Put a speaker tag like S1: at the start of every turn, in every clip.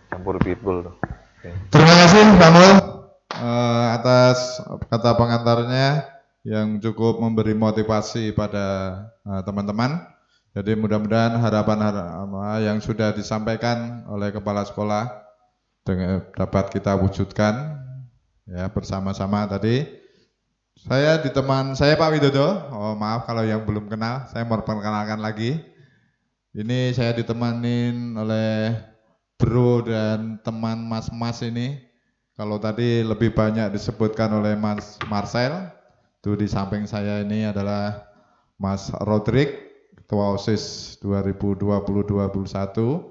S1: Campur pitbull tuh. Oke.
S2: Terima kasih Pak Mul atas kata pengantarnya yang cukup memberi motivasi pada teman-teman. Jadi mudah-mudahan harapan yang sudah disampaikan oleh kepala sekolah dapat kita wujudkan ya bersama-sama tadi. Saya Pak Widodo. Oh maaf kalau yang belum kenal, saya mau perkenalkan lagi. Ini saya ditemanin oleh bro dan teman mas-mas ini. Kalau tadi lebih banyak disebutkan oleh Mas Marcel, itu di samping saya ini adalah Mas Rodrik, Ketua OSIS 2020-2021.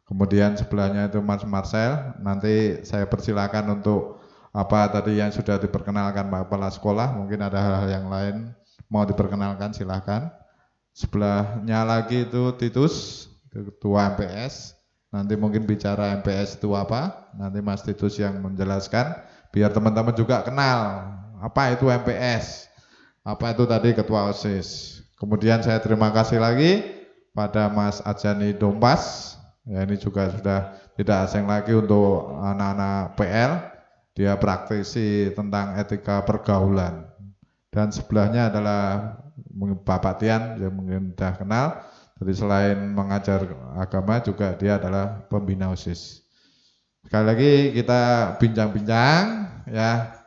S2: Kemudian sebelahnya itu Mas Marcel. Nanti saya persilakan untuk apa tadi yang sudah diperkenalkan Pak Kepala Sekolah. Mungkin ada hal-hal yang lain mau diperkenalkan, silahkan. Sebelahnya lagi itu Titus, Ketua MPS. Nanti mungkin bicara MPS itu apa, nanti Mas Titus yang menjelaskan, biar teman-teman juga kenal apa itu MPS, apa itu tadi Ketua OSIS. Kemudian saya terima kasih lagi pada Mas Ajani Dompas, ya ini juga sudah tidak asing lagi untuk anak-anak PL, dia praktisi tentang etika pergaulan. Dan sebelahnya adalah Bapak Tian yang mungkin sudah kenal. Jadi selain mengajar agama juga dia adalah pembina OSIS. Sekali lagi kita bincang-bincang ya.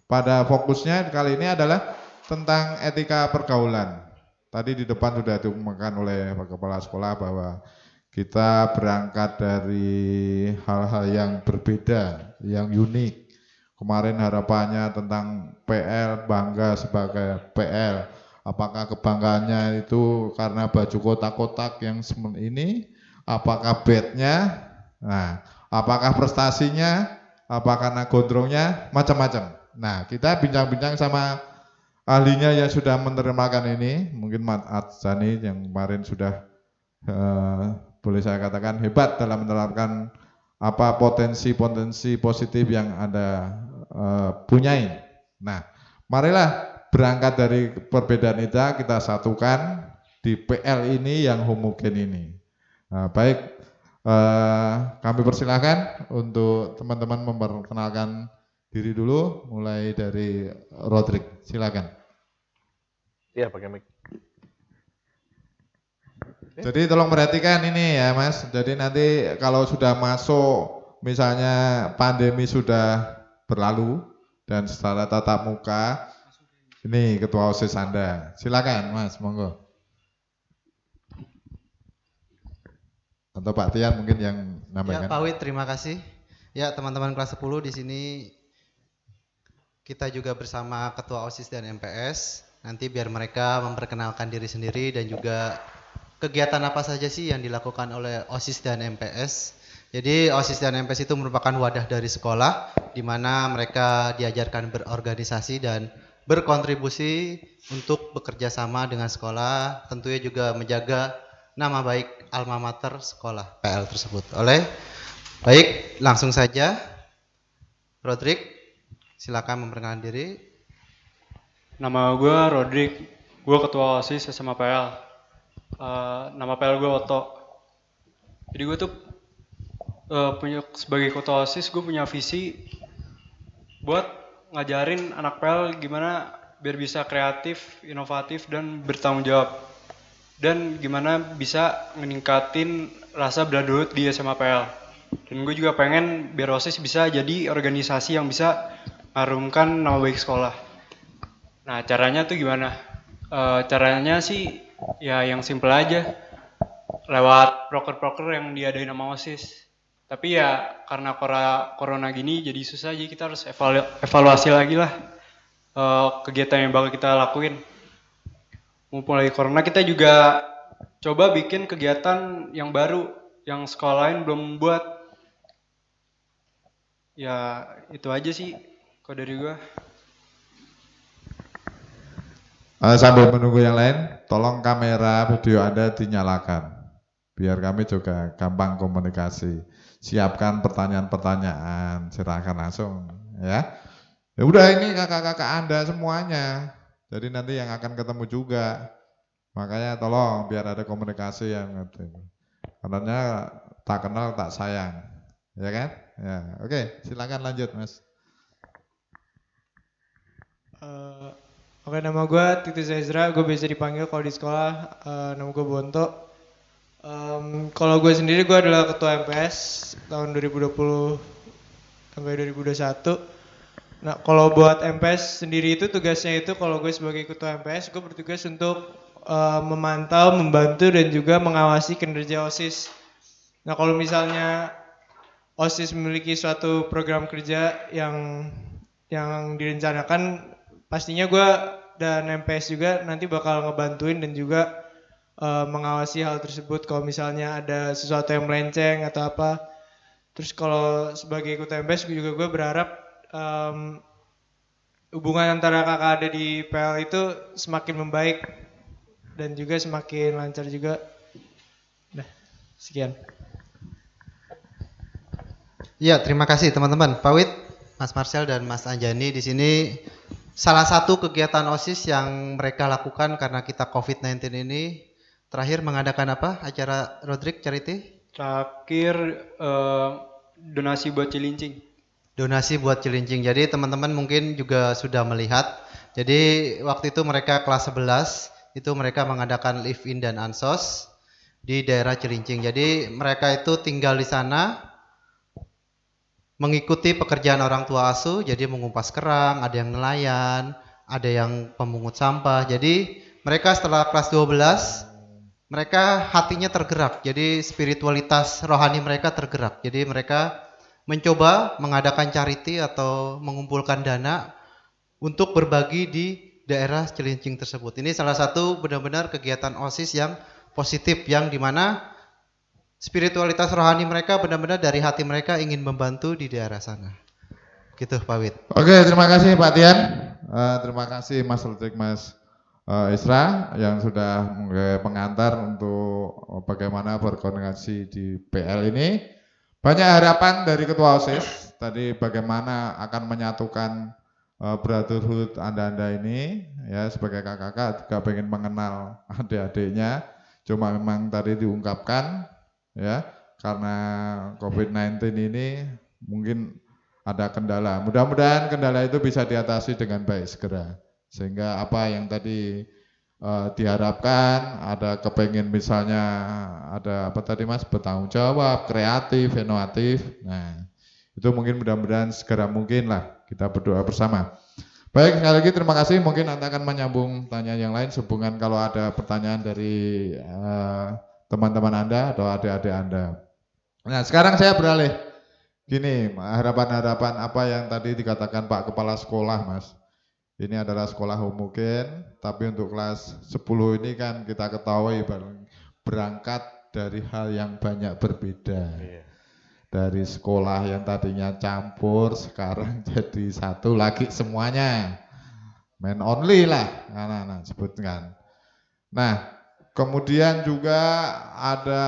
S2: Pada fokusnya kali ini adalah tentang etika pergaulan. Tadi di depan sudah diumumkan oleh Pak Kepala Sekolah bahwa kita berangkat dari hal-hal yang berbeda, yang unik. Kemarin harapannya tentang PL, bangga sebagai PL. Apakah kebanggaannya itu karena baju kotak-kotak yang ini? Apakah bednya? Nah, apakah prestasinya? Apakah karena gondrongnya? Macam-macam. Nah, kita bincang-bincang sama ahlinya yang sudah menerjemahkan ini. Mungkin Mat Atsani yang kemarin sudah boleh saya katakan hebat dalam menerapkan apa potensi-potensi positif yang Anda punyain. Nah, marilah berangkat dari perbedaan itu kita satukan di PL ini yang homogen ini. Nah, baik, kami persilahkan untuk teman-teman memperkenalkan diri dulu, mulai dari Rodrik, silakan.
S1: Iya, pakai mic.
S2: Jadi tolong perhatikan ini ya Mas, jadi nanti kalau sudah masuk, misalnya pandemi sudah berlalu, dan setelah tatap muka, ini Ketua OSIS Anda, silakan Mas, monggo. Atau Pak Tian mungkin yang nambahkan.
S3: Ya Pak Wid, terima kasih. Ya teman-teman kelas 10 di sini kita juga bersama Ketua OSIS dan MPS. Nanti biar mereka memperkenalkan diri sendiri dan juga kegiatan apa saja sih yang dilakukan oleh OSIS dan MPS. Jadi OSIS dan MPS itu merupakan wadah dari sekolah di mana mereka diajarkan berorganisasi dan berkontribusi untuk bekerja sama dengan sekolah, tentunya juga menjaga nama baik alma mater sekolah PL tersebut. Baik, langsung saja Rodrik, silakan memperkenalkan diri.
S4: Nama gue Rodrik, gue ketua OSIS SMA PL. Nama PL gue Otto. Jadi gue tuh punya sebagai ketua OSIS, gue punya visi buat ngajarin anak PL gimana biar bisa kreatif, inovatif, dan bertanggung jawab. Dan gimana bisa meningkatin rasa brotherhood di SMA PL. Dan gue juga pengen biar OSIS bisa jadi organisasi yang bisa mengharumkan nama baik sekolah. Nah caranya tuh gimana? Caranya sih ya yang simple aja, lewat proker-proker yang diadain sama OSIS. Tapi ya karena corona gini jadi susah, jadi kita harus evaluasi lagi lah kegiatan yang bakal kita lakuin. Mumpung lagi corona, kita juga coba bikin kegiatan yang baru yang sekolah lain belum buat. Ya itu aja sih kalau dari gua.
S2: Sambil menunggu yang lain, tolong kamera video Anda dinyalakan, biar kami juga gampang komunikasi. Siapkan pertanyaan-pertanyaan, silakan langsung ya. Ya udah, ini kakak-kakak Anda semuanya, jadi nanti yang akan ketemu juga. Makanya tolong biar ada komunikasi yang karena tak kenal tak sayang, ya kan? Ya, oke, silakan lanjut Mas.
S5: Oke, nama gue Titus Ezra, gue biasa dipanggil kalau di sekolah, nama gue Bonto. Kalau gue sendiri, gue adalah ketua MPS tahun 2020 sampai 2021. Nah, kalau buat MPS sendiri itu tugasnya itu, kalau gue sebagai ketua MPS, gue bertugas untuk memantau, membantu, dan juga mengawasi kinerja OSIS. Nah, kalau misalnya OSIS memiliki suatu program kerja yang direncanakan, pastinya gue dan MPS juga nanti bakal ngebantuin dan juga mengawasi hal tersebut kalau misalnya ada sesuatu yang melenceng atau apa. Terus kalau sebagai ketua MPS gue berharap hubungan antara kakak ada di PL itu semakin membaik dan juga semakin lancar juga. Nah, sekian.
S3: Ya, terima kasih teman-teman. Pak Wid, Mas Marcel dan Mas Anjani di sini salah satu kegiatan OSIS yang mereka lakukan karena kita COVID-19 ini terakhir mengadakan apa? Acara Rodrik Charity?
S4: Terakhir donasi buat Cilincing.
S3: Donasi buat Cilincing. Jadi teman-teman mungkin juga sudah melihat. Jadi waktu itu mereka kelas 11 itu mereka mengadakan live in dan ansos di daerah Cilincing. Jadi mereka itu tinggal di sana mengikuti pekerjaan orang tua asuh, jadi mengumpas kerang, ada yang nelayan, ada yang pemungut sampah. Jadi mereka setelah kelas 12, mereka hatinya tergerak, jadi spiritualitas rohani mereka tergerak. Jadi mereka mencoba mengadakan charity atau mengumpulkan dana untuk berbagi di daerah Cilincing tersebut. Ini salah satu benar-benar kegiatan OSIS yang positif, yang dimana spiritualitas rohani mereka benar-benar dari hati mereka ingin membantu di daerah sana. Gitu Pak Wid.
S2: Oke, terima kasih Pak Tian. Terima kasih Mas Rodrik, Mas Isra yang sudah pengantar untuk bagaimana berkoordinasi di PL ini. Banyak harapan dari Ketua OSIS tadi bagaimana akan menyatukan brotherhood Anda-Anda ini ya, sebagai kakak-kakak juga pengen mengenal adik-adiknya. Cuma memang tadi diungkapkan ya, karena COVID-19 ini mungkin ada kendala. Mudah-mudahan kendala itu bisa diatasi dengan baik segera. Sehingga apa yang tadi diharapkan, ada kepengen misalnya ada apa tadi Mas, bertanggung jawab, kreatif, inovatif. Nah, itu mungkin mudah-mudahan segera mungkin lah kita berdoa bersama. Baik, sekali lagi terima kasih. Mungkin nanti akan menyambung tanya yang lain sehubungan kalau ada pertanyaan dari teman-teman Anda atau adik-adik Anda. Nah, sekarang saya beralih. Gini, harapan-harapan apa yang tadi dikatakan Pak Kepala Sekolah, Mas. Ini adalah sekolah homogen, tapi untuk kelas 10 ini kan kita ketahui berangkat dari hal yang banyak berbeda. Dari sekolah yang tadinya campur, sekarang jadi satu lagi semuanya. Man only lah, anak-anak sebutkan. Nah, kemudian juga ada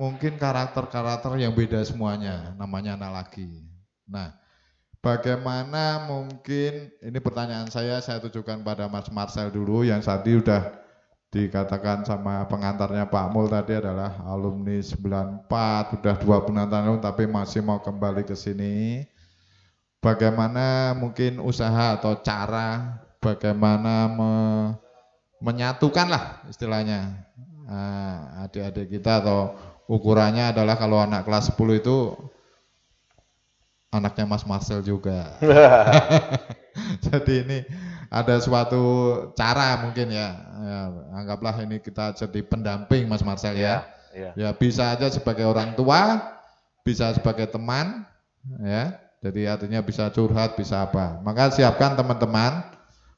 S2: mungkin karakter-karakter yang beda semuanya, namanya anak laki. Nah, bagaimana mungkin, ini pertanyaan saya tujukan pada Mas Marcel dulu, yang tadi udah dikatakan sama pengantarnya Pak Mul tadi adalah alumni 94, udah 26 tahun tapi masih mau kembali ke sini. Bagaimana mungkin usaha atau cara bagaimana menyatukan lah istilahnya adik-adik kita, atau ukurannya adalah kalau anak kelas 10 itu anaknya Mas Marcel juga. Jadi ini ada suatu cara mungkin ya, anggaplah ini kita jadi pendamping Mas Marcel ya. Ya bisa aja sebagai orang tua, bisa sebagai teman ya. Jadi artinya bisa curhat, bisa apa. Maka siapkan teman-teman,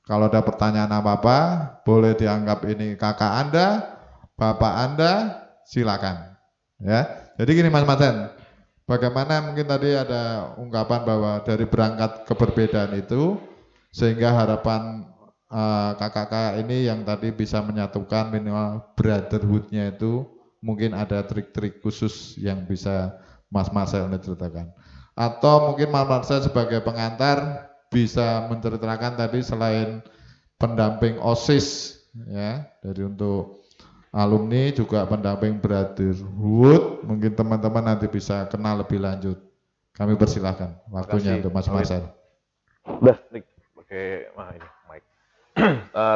S2: kalau ada pertanyaan apa-apa, boleh dianggap ini kakak Anda, bapak Anda, silakan. Ya. Jadi gini Mas Marcel, bagaimana mungkin tadi ada ungkapan bahwa dari berangkat keberbedaan itu, sehingga harapan kakak-kakak ini yang tadi bisa menyatukan minimal brotherhood-nya itu, mungkin ada trik-trik khusus yang bisa Mas Marcel ceritakan. Atau mungkin Mas Marcel sebagai pengantar bisa menceritakan tadi selain pendamping OSIS ya, dari untuk alumni, juga pendamping Brotherhood. Mungkin teman-teman nanti bisa kenal lebih lanjut. Kami persilahkan waktunya
S1: Makasih,
S2: untuk Mas
S1: Pak Wid.
S2: Marcel.
S1: Udah, Dik. Pakai ini mic.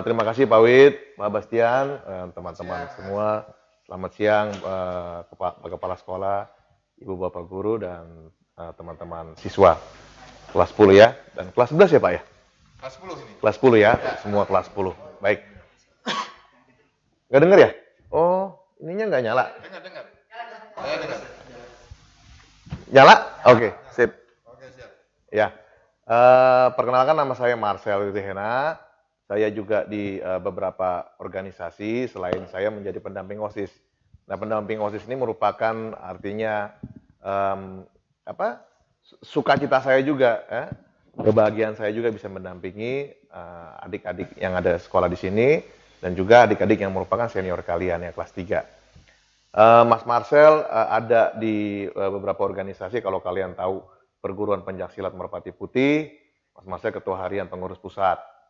S1: Terima kasih Pak Wid, Pak Bastian, teman-teman semua. Selamat siang Kepala Sekolah, Ibu Bapak Guru dan teman-teman siswa. Kelas 10 ya, dan kelas 11 ya Pak ya?
S2: Kelas 10 ini.
S1: Kelas 10 ya, semua kelas 10. Baik. Nggak denger ya? Oh, ininya nggak nyala.
S2: Dengar. Saya dengar.
S1: Nyala? Oke, sip.
S2: Oke, siap.
S1: Ya, perkenalkan nama saya Marcel Witihena. Saya juga di beberapa organisasi selain saya menjadi pendamping OSIS. Nah, pendamping OSIS ini merupakan artinya sukacita saya juga, kebahagiaan saya juga bisa mendampingi adik-adik yang ada sekolah di sini dan juga adik-adik yang merupakan senior kalian ya kelas 3. Mas Marcel ada di beberapa organisasi, kalau kalian tahu Perguruan Pencaksilat Merpati Putih, Mas Marcel Ketua Harian Pengurus Pusat.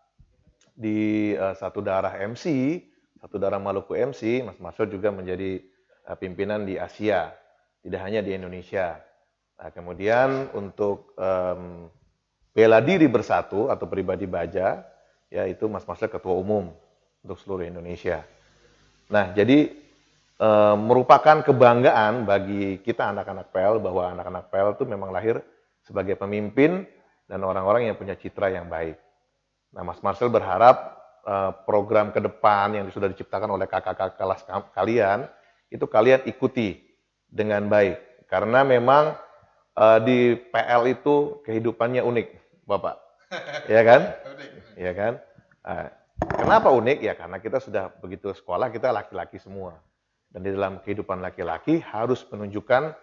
S1: Di Satu Darah MC, Satu Darah Maluku MC, Mas Marcel juga menjadi pimpinan di Asia, tidak hanya di Indonesia. Nah, kemudian untuk Bela Diri Bersatu atau Pribadi Baja, yaitu Mas Marcel Ketua Umum untuk seluruh Indonesia. Nah, jadi merupakan kebanggaan bagi kita anak-anak PEL bahwa anak-anak PEL itu memang lahir sebagai pemimpin dan orang-orang yang punya citra yang baik. Nah, Mas Marcel berharap program ke depan yang sudah diciptakan oleh kakak-kakak kelas kalian, itu kalian ikuti dengan baik. Karena memang di PL itu kehidupannya unik, Bapak. Ya kan? Ya kan? Kenapa unik? Ya karena kita sudah begitu sekolah, kita laki-laki semua. Dan di dalam kehidupan laki-laki harus menunjukkan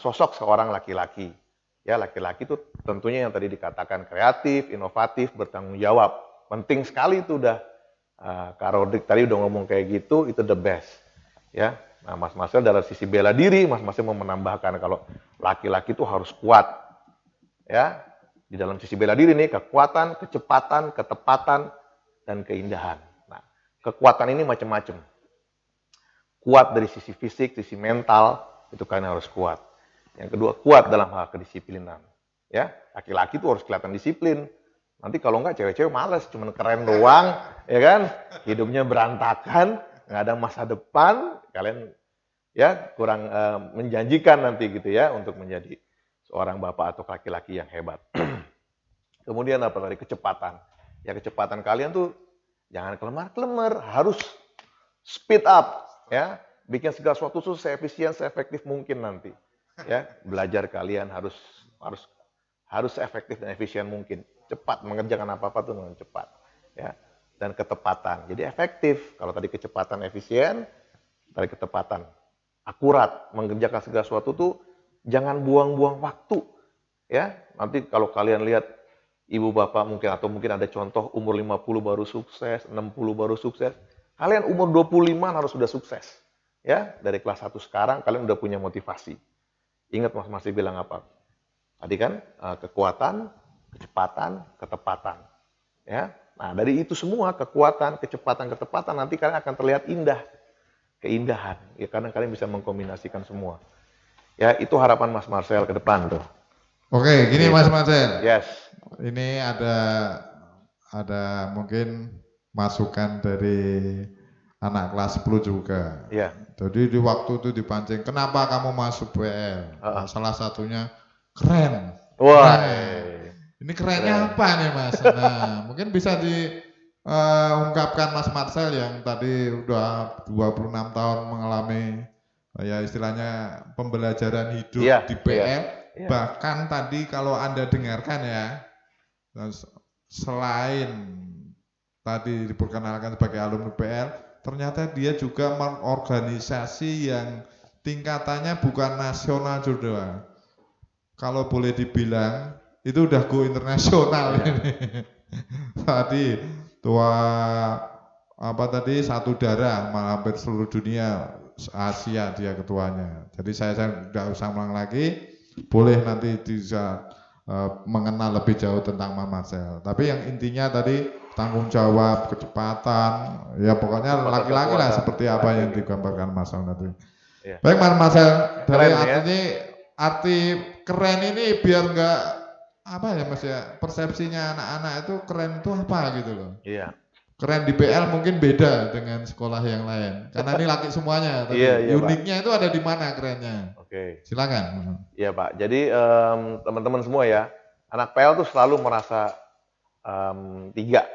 S1: sosok seorang laki-laki. Ya, laki-laki itu tentunya yang tadi dikatakan kreatif, inovatif, bertanggung jawab. Penting sekali itu udah. Kak Rodrik tadi udah ngomong kayak gitu, itu the best. Ya, nah Mas Marcel dari sisi bela diri, Mas Marcel mau menambahkan kalau laki-laki itu harus kuat. Ya, di dalam sisi bela diri nih, kekuatan, kecepatan, ketepatan, dan keindahan. Nah, kekuatan ini macam-macam. Kuat dari sisi fisik, sisi mental, itu kalian harus kuat. Yang kedua, kuat dalam hal kedisiplinan. Ya, laki-laki itu harus kelihatan disiplin. Nanti kalau enggak cewek-cewek males, cuman keren doang, ya kan? Hidupnya berantakan, nggak ada masa depan, kalian ya kurang menjanjikan nanti gitu ya untuk menjadi seorang bapak atau laki-laki yang hebat. Kemudian apa tadi? Kecepatan. Ya kecepatan kalian tuh jangan kelemar-kelemar, harus speed up, ya. Bikin segala sesuatu tuh seefisien, seefektif mungkin nanti. Ya, belajar kalian harus efektif dan efisien mungkin. Cepat mengerjakan apa-apa tuh dengan cepat, ya. Dan ketepatan. Jadi efektif. Kalau tadi kecepatan, efisien, tadi ketepatan. Akurat mengerjakan segala sesuatu tuh jangan buang-buang waktu, ya. Nanti kalau kalian lihat ibu bapak mungkin atau mungkin ada contoh umur 50 baru sukses, 60 baru sukses. Kalian umur 25 harus sudah sukses. Ya, dari kelas 1 sekarang kalian udah punya motivasi. Ingat Mas masih bilang apa? Tadi kan kekuatan, kecepatan, ketepatan. Ya. Nah, dari itu semua kekuatan, kecepatan, ketepatan nanti kalian akan terlihat indah. Keindahan. Ya karena kalian bisa mengkombinasikan semua. Ya, itu harapan Mas Marcel ke depan tuh.
S2: Oke, gini Mas Marcel.
S1: Yes.
S2: Ini ada mungkin masukan dari anak kelas 10 juga.
S1: Iya.
S2: Jadi di waktu itu dipancing, kenapa kamu masuk BL? Salah satunya keren.
S1: Wah.
S2: Ini kerennya apa nih Mas? Nah, mungkin bisa diungkapkan Mas Marcel yang tadi udah 26 tahun mengalami ya istilahnya pembelajaran hidup di BL. Bahkan tadi kalau Anda dengarkan ya, selain tadi diperkenalkan sebagai alumni BL, ternyata dia juga mengorganisasi yang tingkatannya bukan nasional juga. Kalau boleh dibilang itu udah go internasional ini. Tadi Satu Darah hampir seluruh dunia, Asia dia ketuanya. Jadi saya tidak usah ulang lagi. Boleh nanti bisa mengenal lebih jauh tentang Mas Marcel. Tapi yang intinya tadi tanggung jawab, kecepatan, ya pokoknya
S1: Kekuatan,
S2: laki-laki lah
S1: kekuatan.
S2: seperti apa yang digambarkan Mas Al tadi.
S1: Iya.
S2: Baik Mas Marcel, dari
S1: Keren, ya.
S2: arti keren ini biar enggak apa ya Mas ya, persepsinya anak-anak itu keren itu apa gitu loh.
S1: Iya.
S2: Keren di PL mungkin beda dengan sekolah yang lain. Karena ini laki semuanya tadi.
S1: Iya, Pak.
S2: Uniknya itu ada di mana kerennya?
S1: Oke.
S2: Silakan.
S1: Iya Pak, jadi teman-teman semua ya, anak PL tuh selalu merasa tiga,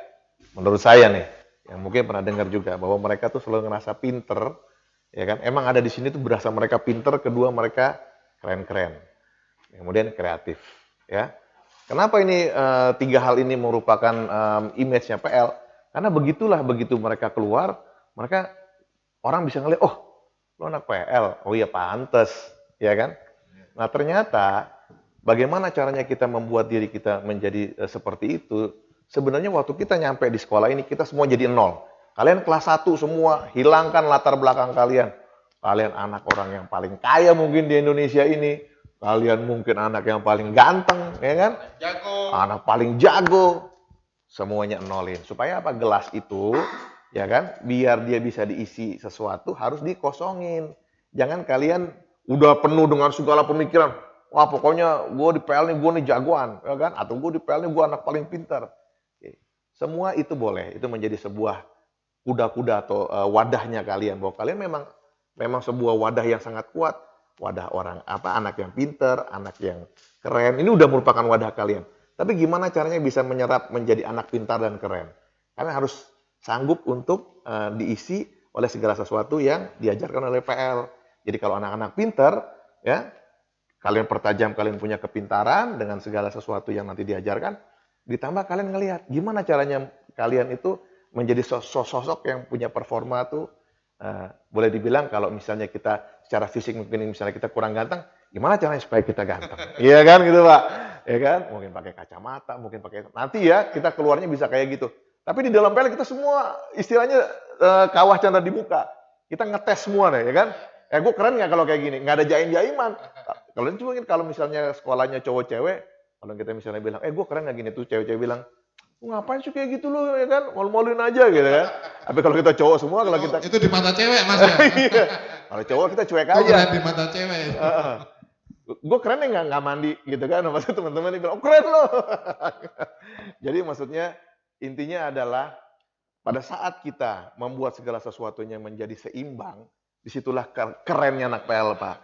S1: menurut saya nih, yang mungkin pernah dengar juga, bahwa mereka tuh selalu ngerasa pinter, ya kan? Emang ada di sini tuh berasa mereka pinter, kedua mereka keren-keren, kemudian kreatif, ya. Kenapa ini tiga hal ini merupakan image-nya PL? Karena begitulah, begitu mereka keluar, mereka orang bisa ngeliat, oh lo anak PL, oh iya pantes, ya kan? Nah ternyata bagaimana caranya kita membuat diri kita menjadi seperti itu? Sebenarnya waktu kita nyampe di sekolah ini kita semua jadi nol. Kalian kelas 1 semua, hilangkan latar belakang kalian. Kalian anak orang yang paling kaya mungkin di Indonesia ini. Kalian mungkin anak yang paling ganteng, ya kan? Anak paling jago. Semuanya nolin. Supaya apa? Gelas itu, ya kan? Biar dia bisa diisi sesuatu harus dikosongin. Jangan kalian udah penuh dengan segala pemikiran. Wah pokoknya gue di PL nih gue nih jagoan, ya kan? Atau gue di PL nih gue anak paling pintar. Semua itu boleh. Itu menjadi sebuah kuda-kuda atau wadahnya kalian. Bahwa kalian memang sebuah wadah yang sangat kuat. Wadah orang anak yang pintar, anak yang keren. Ini udah merupakan wadah kalian. Tapi gimana caranya bisa menyerap menjadi anak pintar dan keren? Karena harus sanggup untuk diisi oleh segala sesuatu yang diajarkan oleh PL. Jadi kalau anak-anak pintar, ya kalian pertajam, kalian punya kepintaran dengan segala sesuatu yang nanti diajarkan, ditambah kalian ngelihat gimana caranya kalian itu menjadi sosok yang punya performa tuh. Boleh dibilang kalau misalnya kita secara fisik mungkin misalnya kita kurang ganteng, gimana caranya supaya kita ganteng? Iya kan gitu Pak? Ya kan? Mungkin pakai kacamata, mungkin pakai nanti ya kita keluarnya bisa kayak gitu. Tapi di dalam PL kita semua istilahnya kawah canda di muka. Kita ngetes semua nih, ya kan? Gue keren nggak kalau kayak gini? Nggak ada jaim-jaiman. Kalau itu mungkin kalau misalnya sekolahnya cowok cewek, kalau kita misalnya bilang, gue keren nggak gini tuh cewek-cewek bilang, ngapain sih kayak gitu lo, ya kan? Malu-maluin aja gitu kan. Tapi kalau kita cowok semua, kalau kita
S2: Itu di mata cewek Mas ya.
S1: Iya. Kalau cowok kita cuek
S2: Kok
S1: aja.
S2: keren di mata cewek.
S1: Gue keren ya nggak mandi gitu kan. Maksudnya teman-teman ini bilang, oh keren lo. Jadi maksudnya intinya adalah pada saat kita membuat segala sesuatunya menjadi seimbang, disitulah kerennya anak PL Pak.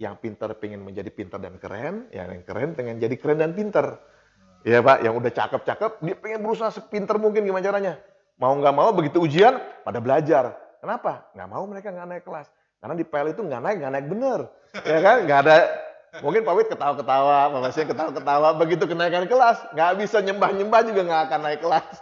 S1: Yang pintar pengen menjadi pintar dan keren, yang keren pengen jadi keren dan pintar. Ya Pak, yang udah cakep-cakep, dia pengen berusaha sepintar mungkin gimana caranya. Mau nggak mau begitu ujian, pada belajar. Kenapa? Nggak mau mereka nggak naik kelas. Karena di PL itu nggak naik bener. Ya kan? Nggak ada, mungkin Pak Wid ketawa-ketawa, Pak Masih ketawa-ketawa, begitu kenaikan kelas, nggak bisa nyembah-nyembah juga nggak akan naik kelas.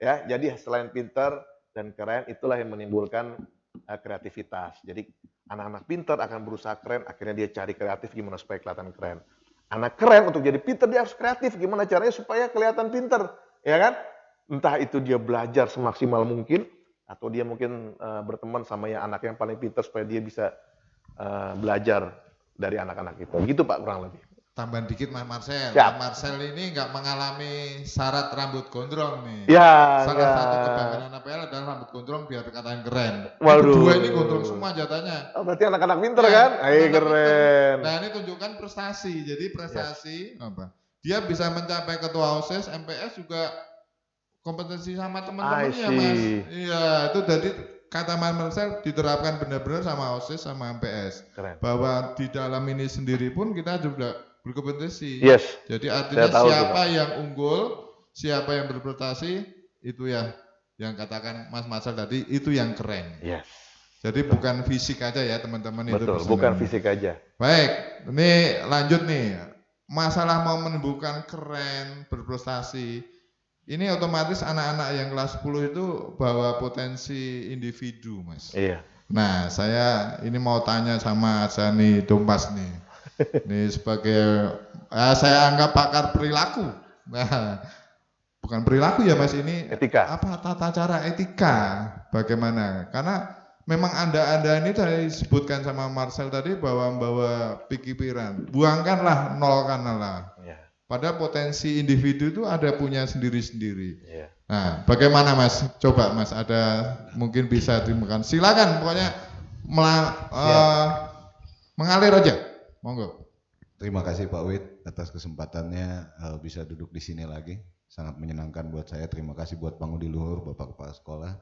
S1: Ya, jadi selain pintar dan keren, itulah yang menimbulkan kreativitas. Jadi anak-anak pintar akan berusaha keren, akhirnya dia cari kreatif gimana supaya kelihatan keren. Anak keren untuk jadi pintar dia harus kreatif, gimana caranya supaya kelihatan pintar, ya kan? Entah itu dia belajar semaksimal mungkin, atau dia mungkin berteman sama anak yang paling pintar supaya dia bisa belajar dari anak-anak itu. Gitu Pak kurang lebih.
S2: Tambahan dikit Mas Marcel.
S1: Siap.
S2: Mas Marcel ini nggak mengalami syarat rambut gondrong nih.
S1: Ya,
S2: Salah
S1: enggak.
S2: satu kebanggaan anak PL adalah rambut gondrong biar dikatakan keren.
S1: Waduh.
S2: Kedua ini gondrong semua jatahnya.
S1: Oh, berarti anak-anak pintar
S2: Ya,
S1: kan?
S2: anak
S1: Ayo
S2: pintar.
S1: keren.
S2: Nah ini tunjukkan prestasi. Jadi prestasi apa? Dia bisa mencapai ketua OSIS, MPS juga kompetensi sama teman-temannya
S1: I
S2: Mas.
S1: see.
S2: Iya itu jadi kata Mas Marcel diterapkan benar-benar sama OSIS sama MPS.
S1: Keren.
S2: Bahwa di dalam ini sendiri pun kita juga berkompetensi.
S1: Yes.
S2: Jadi artinya
S1: Saya tahu
S2: siapa yang unggul, siapa yang berprestasi, itu ya yang katakan Mas Marcel tadi itu yang keren.
S1: Yes.
S2: Jadi bukan fisik aja ya teman-teman itu.
S1: Betul,
S2: pesanannya.
S1: bukan fisik aja.
S2: Baik, ini lanjut nih. Masalah mau menumbuhkan keren, berprestasi. Ini otomatis anak-anak yang kelas 10 itu bawa potensi individu, Mas.
S1: Iya.
S2: Nah, saya ini mau tanya sama Jani Dompas nih. Ini sebagai saya anggap pakar perilaku. Nah, bukan perilaku ya Mas ini.
S1: Etika.
S2: Apa tata cara etika? Bagaimana? Karena memang Anda ini tadi disebutkan sama Marcel tadi bahwa membawa pikiran. Buangkanlah, nolkanlah.
S1: Iya.
S2: Padahal potensi individu itu ada punya sendiri-sendiri.
S1: Iya.
S2: Nah, bagaimana Mas? Coba Mas, ada mungkin bisa dimakan. Silakan, pokoknya mengalir aja. Monggo.
S6: Terima kasih Pak Wid atas kesempatannya bisa duduk di sini lagi. Sangat menyenangkan buat saya. Terima kasih buat Pangudi Luhur, Bapak Kepala Sekolah,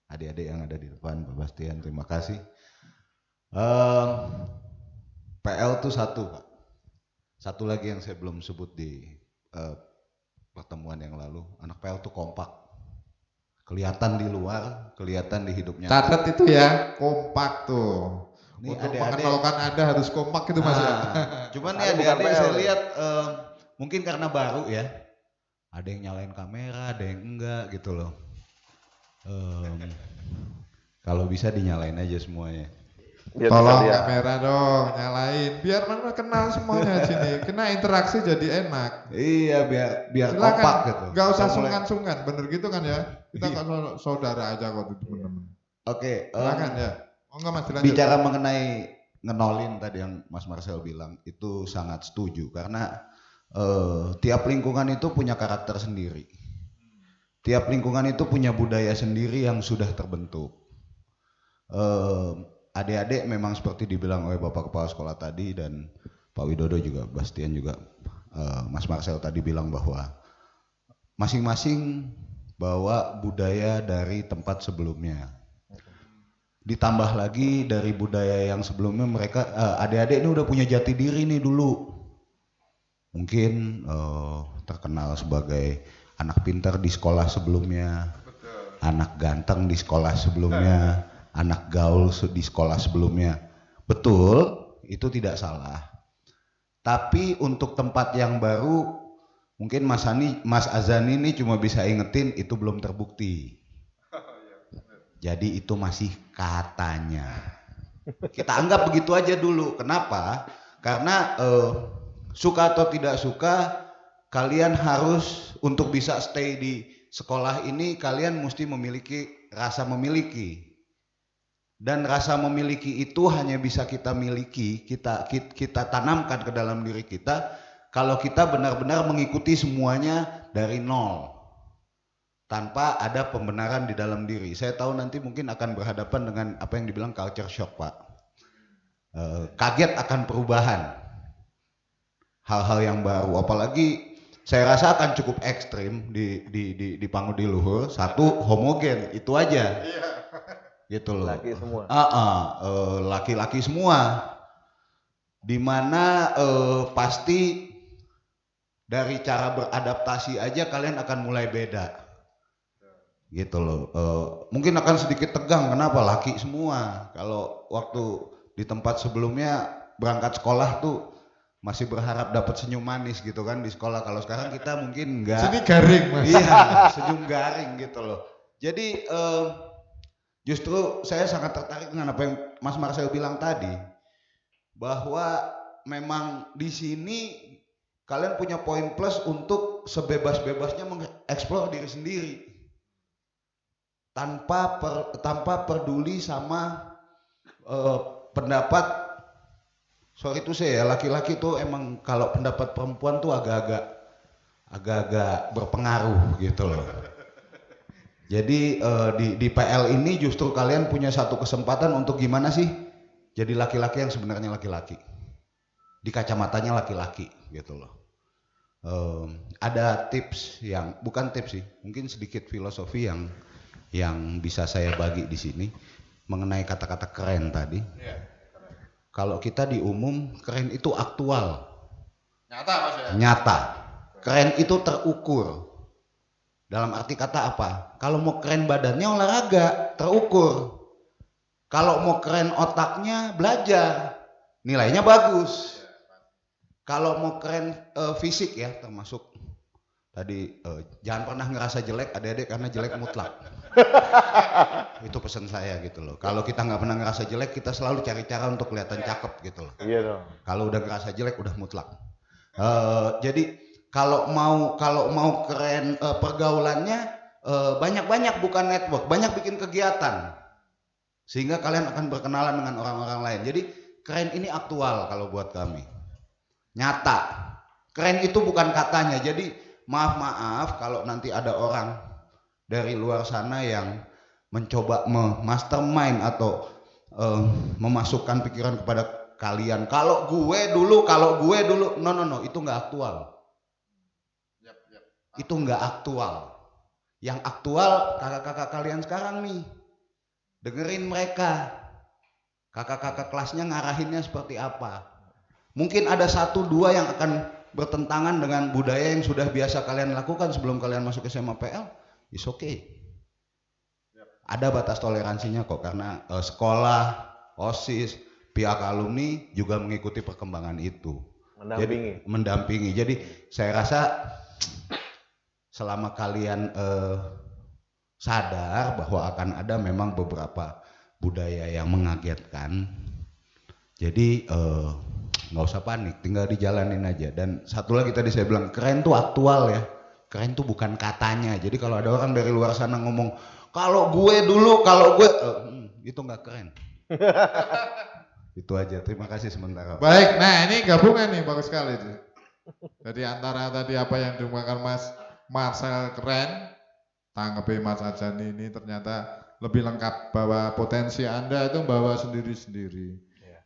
S6: adik-adik yang ada di depan, Pak Bastian. Terima kasih. PL itu satu, Pak. Satu lagi yang saya belum sebut di pertemuan yang lalu, anak PL itu kompak. Kelihatan di luar, kelihatan di hidupnya.
S2: Catat itu ya, kompak tuh.
S6: Ini
S2: Untuk
S6: adik-adik
S2: mengenalkan Anda harus kompak itu Mas ya.
S6: Cuman nih
S1: Bukan
S6: adik-adik
S1: PL,
S6: saya
S1: ya.
S6: lihat mungkin karena baru ya. Ada yang nyalain kamera, ada yang enggak gitu loh. Kalau bisa dinyalain aja semuanya.
S1: Biar
S2: Tolong
S1: bisa lihat.
S2: kamera dong, nyalain. Biar mana kenal semuanya sini. Kena interaksi jadi enak.
S6: Iya, biar
S2: Silakan,
S6: kompak gitu.
S2: nggak usah
S6: Kita mulai.
S2: sungkan-sungkan, bener gitu kan ya? Kita kok saudara aja kok teman-teman.
S6: Oke,
S2: Silakan ya. Oh enggak Mas, dilanjut.
S6: bicara mengenai ngenolin tadi yang Mas Marcel bilang itu sangat setuju karena tiap lingkungan itu punya karakter sendiri. Tiap lingkungan itu punya budaya sendiri yang sudah terbentuk. Adik-adik memang seperti dibilang oleh Bapak Kepala Sekolah tadi dan Pak Widodo juga, Bastian juga, Mas Marcel tadi bilang bahwa masing-masing bawa budaya dari tempat sebelumnya. Ditambah lagi dari budaya yang sebelumnya mereka, adik-adik ini udah punya jati diri nih dulu. Mungkin terkenal sebagai anak pintar di sekolah sebelumnya, anak ganteng di sekolah sebelumnya, anak gaul di sekolah sebelumnya. Betul, itu tidak salah. Tapi untuk tempat yang baru, mungkin Mas Azani ini cuma bisa ingetin itu belum terbukti. Jadi itu masih katanya. Kita anggap begitu aja dulu. Kenapa? Karena suka atau tidak suka, kalian harus untuk bisa stay di sekolah ini, kalian mesti memiliki rasa memiliki. Dan rasa memiliki itu hanya bisa kita miliki, kita tanamkan ke dalam diri kita kalau kita benar-benar mengikuti semuanya dari nol. Tanpa ada pembenaran di dalam diri. Saya tahu nanti mungkin akan berhadapan dengan apa yang dibilang culture shock, Pak. Kaget akan perubahan. Hal-hal yang baru. Apalagi saya rasa akan cukup ekstrim di Pangudi Luhur. Satu, homogen. Itu aja. Gitu loh.
S1: Laki semua.
S6: Laki-laki semua. Dimana pasti dari cara beradaptasi aja kalian akan mulai beda. Gitu loh, mungkin akan sedikit tegang. Kenapa? Laki semua. Kalau waktu di tempat sebelumnya berangkat sekolah tuh masih berharap dapat senyum manis gitu kan di sekolah. Kalau sekarang kita mungkin enggak.
S2: Sini garing Mas.
S6: Iya, senyum garing gitu loh. Jadi justru saya sangat tertarik dengan apa yang Mas Marcel bilang tadi, bahwa memang di sini kalian punya poin plus untuk sebebas-bebasnya mengeksplor diri sendiri. Tanpa peduli sama pendapat, sorry itu saya laki-laki tuh emang kalau pendapat perempuan tuh agak-agak berpengaruh gitu loh. Jadi di PL ini justru kalian punya satu kesempatan untuk gimana sih jadi laki-laki yang sebenarnya laki-laki, di kacamatanya laki-laki gitu loh. Ada tips yang bukan tips sih, mungkin sedikit filosofi yang bisa saya bagi di sini mengenai kata-kata keren tadi. Kalau kita di umum, keren itu aktual.
S2: Nyata Mas ya.
S6: Nyata. Keren itu terukur. Dalam arti kata apa? Kalau mau keren badannya olahraga, terukur. Kalau mau keren otaknya, belajar. Nilainya bagus. Kalau mau keren fisik ya, termasuk tadi jangan pernah ngerasa jelek adik-adik karena jelek mutlak. Itu pesan saya gitu loh. Kalau kita nggak pernah ngerasa jelek, kita selalu cari cara untuk kelihatan cakep gitu loh.
S1: Iya dong.
S6: Kalau udah ngerasa jelek udah mutlak. Jadi kalau mau keren pergaulannya banyak-banyak bukan network, banyak bikin kegiatan. Sehingga kalian akan berkenalan dengan orang-orang lain. Jadi keren ini aktual kalau buat kami. Nyata. Keren itu bukan katanya. Jadi maaf kalau nanti ada orang dari luar sana yang mencoba mastermind atau memasukkan pikiran kepada kalian. Kalau gue dulu, no, itu nggak aktual. Itu nggak aktual. Yang aktual kakak-kakak kalian sekarang nih. Dengerin mereka. Kakak-kakak kelasnya ngarahinnya seperti apa. Mungkin ada 1-2 yang akan bertentangan dengan budaya yang sudah biasa kalian lakukan sebelum kalian masuk SMA PL. It's okay. Ada batas toleransinya kok, karena sekolah, OSIS, pihak alumni juga mengikuti perkembangan itu. Mendampingi. Jadi saya rasa selama kalian sadar bahwa akan ada memang beberapa budaya yang mengagetkan, jadi nggak usah panik, tinggal dijalanin aja. Dan satu lagi tadi saya bilang, keren tuh aktual ya, keren tuh bukan katanya. Jadi kalau ada orang dari luar sana ngomong kalau gue dulu, itu nggak keren. Itu aja, terima kasih sementara.
S2: Baik, nah ini gabungan nih, bagus sekali itu. Jadi antara tadi apa yang diungkapkan Mas Marcel keren, tanggapi Mas Ajani ini ternyata lebih lengkap, bahwa potensi Anda itu membawa sendiri-sendiri.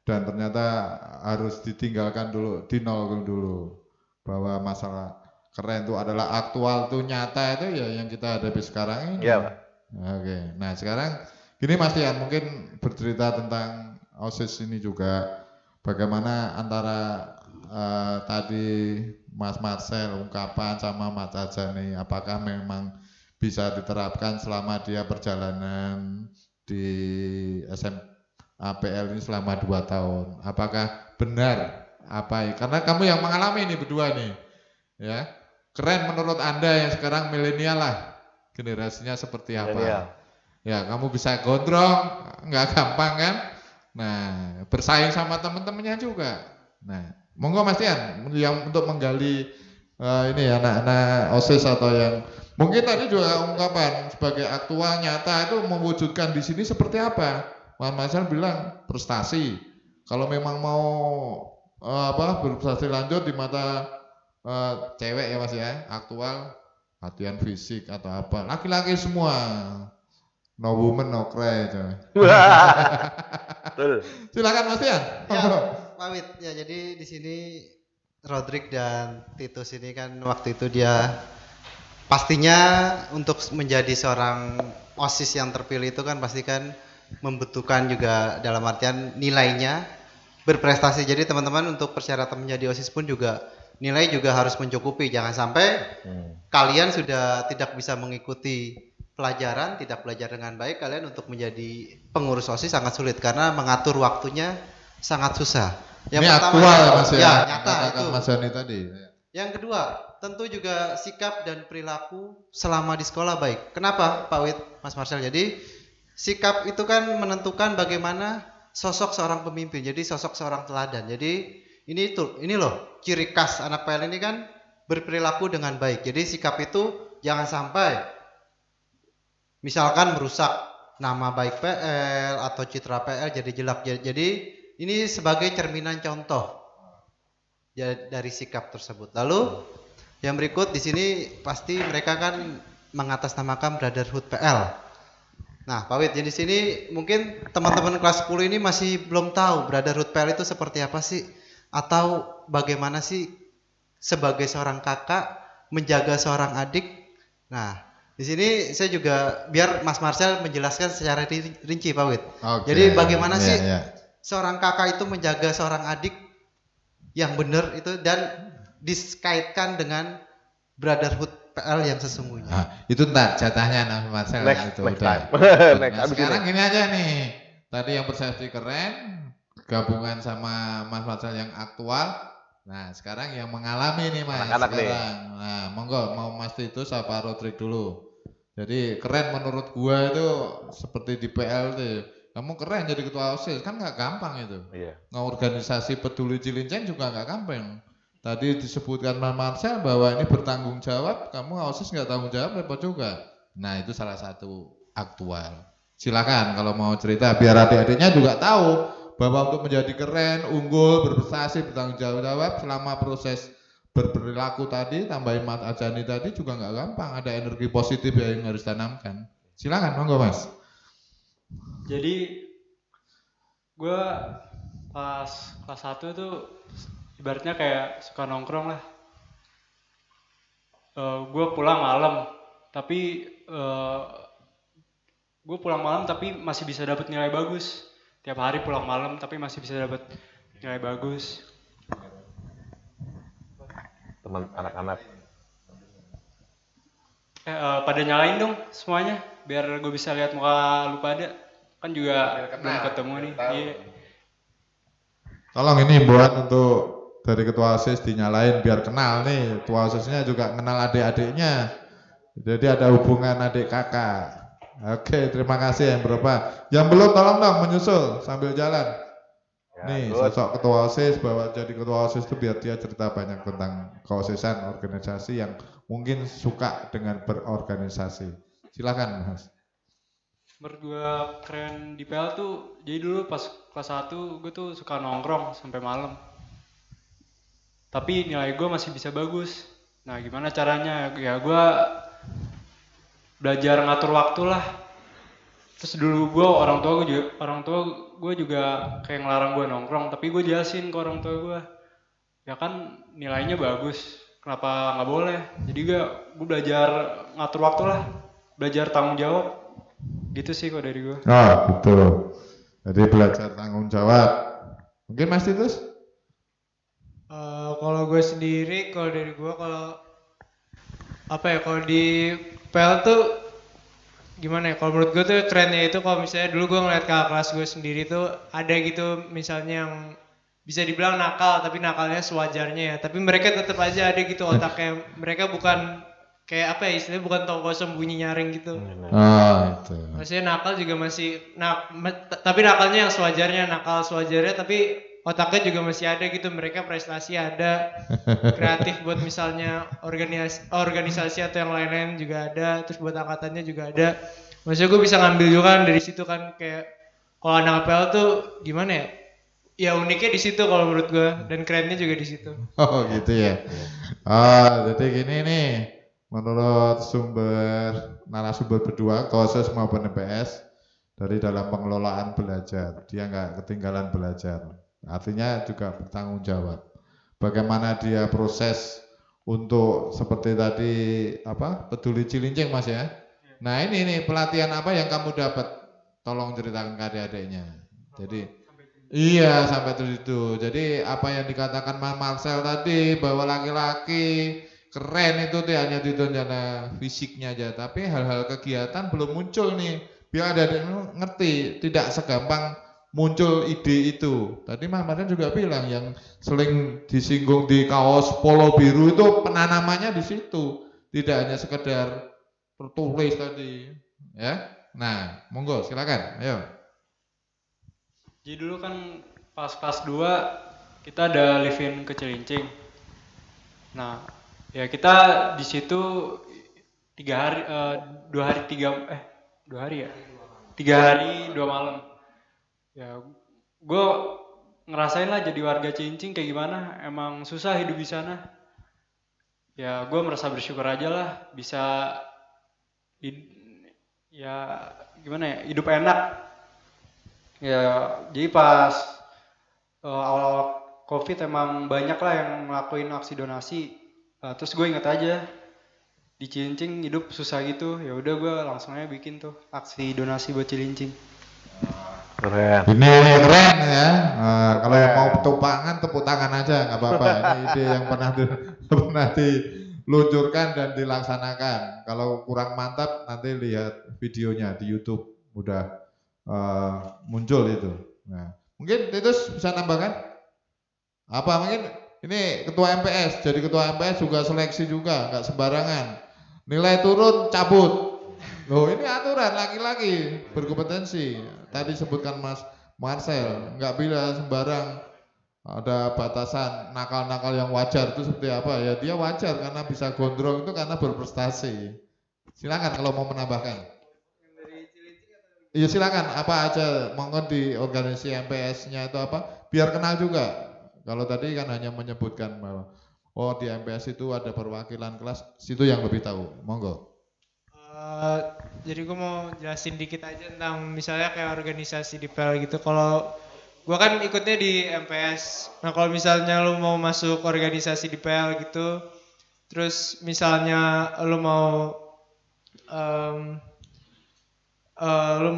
S2: Dan ternyata harus ditinggalkan dulu, dinolkan dulu. Bahwa masalah keren itu adalah aktual, itu nyata, itu ya yang kita hadapi sekarang ini.
S1: Iya, Pak.
S2: Oke, nah sekarang gini Mas Tian, mungkin bercerita tentang OSIS ini juga. Bagaimana antara tadi Mas Marcel ungkapan sama Mas Ajani, apakah memang bisa diterapkan selama dia perjalanan di SMAPL ini selama 2 tahun? Apakah benar apa? Karena kamu yang mengalami ini berdua nih, ya. Keren menurut Anda yang sekarang milenial lah, generasinya seperti apa?
S1: Milenial.
S2: Ya, kamu bisa gondrong, nggak gampang kan? Nah, bersaing sama teman-temannya juga. Nah, monggo Mas Tian yang untuk menggali ini anak-anak OSIS atau yang mungkin tadi juga ungkapan sebagai aktual nyata itu mewujudkan di sini seperti apa? Mas Marcel bilang prestasi. Kalau memang mau berprestasi lanjut di mata cewek ya Mas ya, aktual latihan fisik atau apa. Laki-laki semua. No woman no cry.
S1: Betul.
S2: Silakan Mas Tian.
S3: Ya, pamit. Ya, jadi di sini Rodrik dan Titus ini kan waktu itu dia pastinya untuk menjadi seorang OSIS yang terpilih itu kan pasti kan membutuhkan juga dalam artian nilainya berprestasi. Jadi teman-teman untuk persyaratan menjadi OSIS pun juga nilai juga harus mencukupi. Jangan sampai kalian sudah tidak bisa mengikuti pelajaran, tidak belajar dengan baik, kalian untuk menjadi pengurus OSIS sangat sulit karena mengatur waktunya sangat susah. Yang
S2: ini
S3: pertama,
S2: aktual ya Mas ya,
S3: nyata itu.
S2: Mas Jani tadi.
S3: Yang kedua, tentu juga sikap dan perilaku selama di sekolah baik. Kenapa Pak Wid, Mas Marcel? Jadi sikap itu kan menentukan bagaimana sosok seorang pemimpin. Jadi sosok seorang teladan. Jadi ini loh ciri khas anak PL ini kan berperilaku dengan baik. Jadi sikap itu jangan sampai misalkan merusak nama baik PL atau citra PL jadi jelek. Jadi ini sebagai cerminan contoh ya dari sikap tersebut. Lalu yang berikut di sini pasti mereka kan mengatasnamakan Brotherhood PL. Nah, Pak Wid, jadi di sini mungkin teman-teman kelas 10 ini masih belum tahu Brotherhood PL itu seperti apa sih, atau bagaimana sih sebagai seorang kakak menjaga seorang adik. Nah, di sini saya juga biar Mas Marcel menjelaskan secara rinci, Pak Wid.
S2: Okay.
S3: Jadi bagaimana sih seorang kakak itu menjaga seorang adik yang benar itu dan dikaitkan dengan Brotherhood PL yang sesungguhnya.
S2: Nah, itu entar jatahnya Mas Marcel
S1: Next
S2: itu udah.
S1: next.
S2: Nah, sekarang gini aja nih. Tadi yang persepsi keren gabungan sama Mas Marcel yang aktual. Nah, sekarang yang mengalami nih Mas.
S1: Anak-anak
S2: sekarang. Nah, monggo mau Mas Titus apa Rodrik dulu. Jadi keren menurut gua itu seperti di PL tuh. Kamu keren jadi ketua OSIS, kan nggak gampang itu.
S1: Iya.
S2: Organisasi peduli Cilincing juga nggak gampang. Tadi disebutkan Mas Marcel bahwa ini bertanggung jawab, kamu OSIS nggak tanggung jawab repot juga. Nah itu salah satu aktual. Silakan kalau mau cerita biar adik-adiknya juga tahu bahwa untuk menjadi keren, unggul, berprestasi, bertanggung jawab selama proses berperilaku tadi, tambahin Mas Ajani tadi juga nggak gampang. Ada energi positif yang harus tanamkan. Silakan, monggo Mas.
S4: Jadi gue pas kelas 1 tuh ibaratnya kayak suka nongkrong lah. Gue pulang malam, tapi gue pulang malam tapi masih bisa dapat nilai bagus. Tiap hari pulang malam tapi masih bisa dapat nilai bagus.
S1: Teman anak-anak.
S4: Pada nyalain dong semuanya, biar gue bisa lihat muka lu pada. Kan juga belum ketemu nih. Iya.
S2: Tolong ini buat untuk dari ketua OSIS dinyalain biar kenal nih. Ketua OSISnya juga kenal adik-adiknya. Jadi ada hubungan adik kakak. Oke, terima kasih yang berapa. Yang belum tolong dong menyusul sambil jalan.
S1: Ya,
S2: Nih,
S1: good.
S2: sosok ketua OSIS, bahwa jadi ketua OSIS itu biar dia cerita banyak tentang keosisan, organisasi yang mungkin suka dengan berorganisasi. Silakan, Mas.
S4: Menurut gue keren di PL tuh, jadi dulu pas kelas 1 gue tuh suka nongkrong sampai malam. Tapi nilai gue masih bisa bagus. Nah gimana caranya? Ya gue belajar ngatur waktu lah. Terus dulu gue orang tua juga kayak ngelarang gue nongkrong, tapi gue jelasin ke orang tua gue, ya kan nilainya bagus, kenapa nggak boleh? Jadi gue belajar ngatur waktu lah, belajar tanggung jawab, gitu sih kok dari gue.
S2: Oh, betul. Jadi belajar tanggung jawab. Mungkin Mas Titus?
S5: Kalau gue sendiri, kalau dari gue, kalau apa ya, kalau di PL tuh gimana ya, kalau menurut gue tuh kerennya itu kalau misalnya dulu gue ngeliat kakak kelas gue sendiri tuh ada gitu misalnya yang bisa dibilang nakal tapi nakalnya sewajarnya ya, tapi mereka tetap aja ada gitu otaknya, mereka bukan kayak apa ya istilahnya, bukan tong kosong bunyi nyaring gitu.
S2: Oh, itu.
S5: Maksudnya nakal juga masih tapi nakalnya yang sewajarnya, nakal sewajarnya tapi otaknya juga masih ada gitu, mereka prestasi ada, kreatif buat misalnya organisasi atau yang lain-lain juga ada, terus buat angkatannya juga ada. Maksudnya gue bisa ngambil juga kan dari situ kan, kayak kalau anak APL tuh gimana ya? Ya uniknya di situ kalau menurut gue, dan kerennya juga di situ.
S2: Oh, gitu ya. Ah, jadi gini nih, menurut narasumber berdua, KOSIS maupun MPS, dari dalam pengelolaan belajar, dia nggak ketinggalan belajar. Artinya juga bertanggung jawab. Bagaimana dia proses untuk seperti tadi apa peduli Cilincing Mas ya. Nah ini nih pelatihan apa yang kamu dapat? Tolong ceritakan ke adik-adiknya. Jadi iya sampai itu. Jadi apa yang dikatakan Mas Marcel tadi bahwa laki-laki keren itu tuh hanya ditonjana fisiknya aja, tapi hal-hal kegiatan belum muncul nih. Biar adik-adik ngerti, tidak segampang muncul ide itu. Tadi Mas Marcel juga bilang yang sering disinggung di kaos polo biru itu penanamannya di situ, tidak hanya sekedar tertulis tadi, ya. Nah, monggo silakan, ayo.
S4: Jadi dulu kan pas kelas 2 kita ada live-in ke Cilincing. Nah, ya kita di situ 2 hari 3 malam. Ya, gue ngerasain lah jadi warga Cilincing kayak gimana. Emang susah hidup di sana. Ya, gue merasa bersyukur aja lah bisa ya gimana ya, hidup enak. Ya, jadi pas awal-awal COVID emang banyak lah yang ngelakuin aksi donasi. Terus gue inget aja di Cilincing hidup susah gitu. Ya udah gue langsung aja bikin tuh aksi donasi buat Cilincing.
S1: Keren.
S2: Ini keren ya. Kalau yang mau tumpangan tepuk tangan aja nggak apa-apa. Ini ide yang pernah diluncurkan dan dilaksanakan. Kalau kurang mantap nanti lihat videonya di YouTube udah muncul itu. Nah, mungkin Titus bisa tambahkan? Apa mungkin ini ketua MPS, jadi ketua MPS juga seleksi juga, nggak sembarangan. Nilai turun cabut. Loh ini aturan laki-laki berkompetensi. Tadi sebutkan Mas Marcel, nggak bila sembarang, ada batasan nakal-nakal yang wajar itu seperti apa ya, dia wajar karena bisa gondrong itu karena berprestasi. Silakan kalau mau menambahkan. Iya silakan, apa aja monggo di organisasi MPS-nya itu apa, biar kenal juga. Kalau tadi kan hanya menyebutkan bahwa oh di MPS itu ada perwakilan kelas, situ yang lebih tahu. Monggo.
S5: Jadi gue mau jelasin dikit aja tentang misalnya kayak organisasi di PL gitu. Kalau gue kan ikutnya di MPS. Nah kalau misalnya lu mau masuk organisasi di PL gitu, terus misalnya em, lu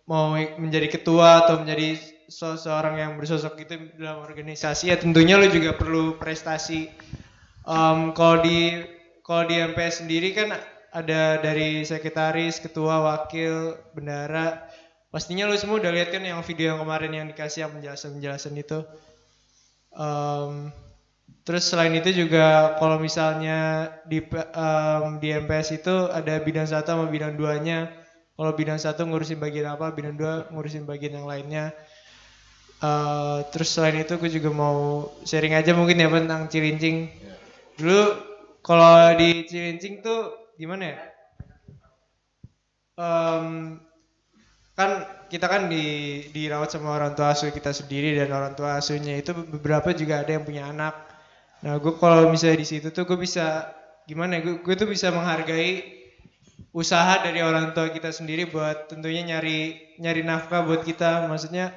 S5: mau menjadi ketua atau menjadi seorang yang bersosok gitu dalam organisasi, ya tentunya lu juga perlu prestasi. Kalau di MPS sendiri kan ada dari sekretaris, ketua, wakil, bendara. Pastinya lu semua udah lihat kan yang video yang kemarin yang dikasih yang penjelasan itu. Terus selain itu juga kalau misalnya di MPS itu ada bidang 1 sama bidang 2-nya. Kalau bidang 1 ngurusin bagian apa, bidang 2 ngurusin bagian yang lainnya. Terus selain itu gue juga mau sharing aja mungkin ya tentang Cilincing. Dulu kalau di Cilincing tuh gimana ya? Kan kita kan dirawat sama orang tua asuh kita sendiri, dan orang tua asuhnya itu beberapa juga ada yang punya anak. Nah gue kalau misalnya di situ tuh gue bisa gimana ya? Gue tuh bisa menghargai usaha dari orang tua kita sendiri buat tentunya nyari nafkah buat kita. Maksudnya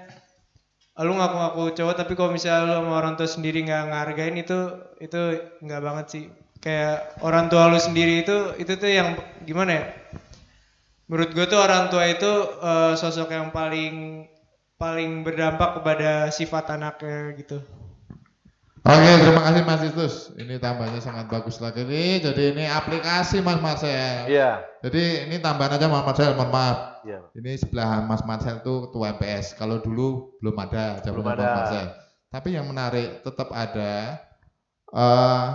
S5: lu ngaku-ngaku cowok tapi kalau misalnya lu sama orang tua sendiri nggak ngehargain, itu nggak banget sih. Kayak orang tua lu sendiri itu tuh yang gimana ya? Menurut gue tuh orang tua itu sosok yang paling berdampak kepada sifat anaknya gitu.
S2: Oke, terima kasih Mas Istus. Ini tambahnya sangat bagus lagi nih. Jadi ini aplikasi Mas Marcel.
S1: Iya.
S2: Jadi ini tambahan aja Mas Marcel, mohon maaf.
S1: Iya.
S2: Ini sebelah Mas Marcel tuh ketua MPS. Kalau dulu belum ada,
S1: Belum
S2: zamannya Mas
S1: ada.
S2: Marcel. Tapi yang menarik tetap ada eh,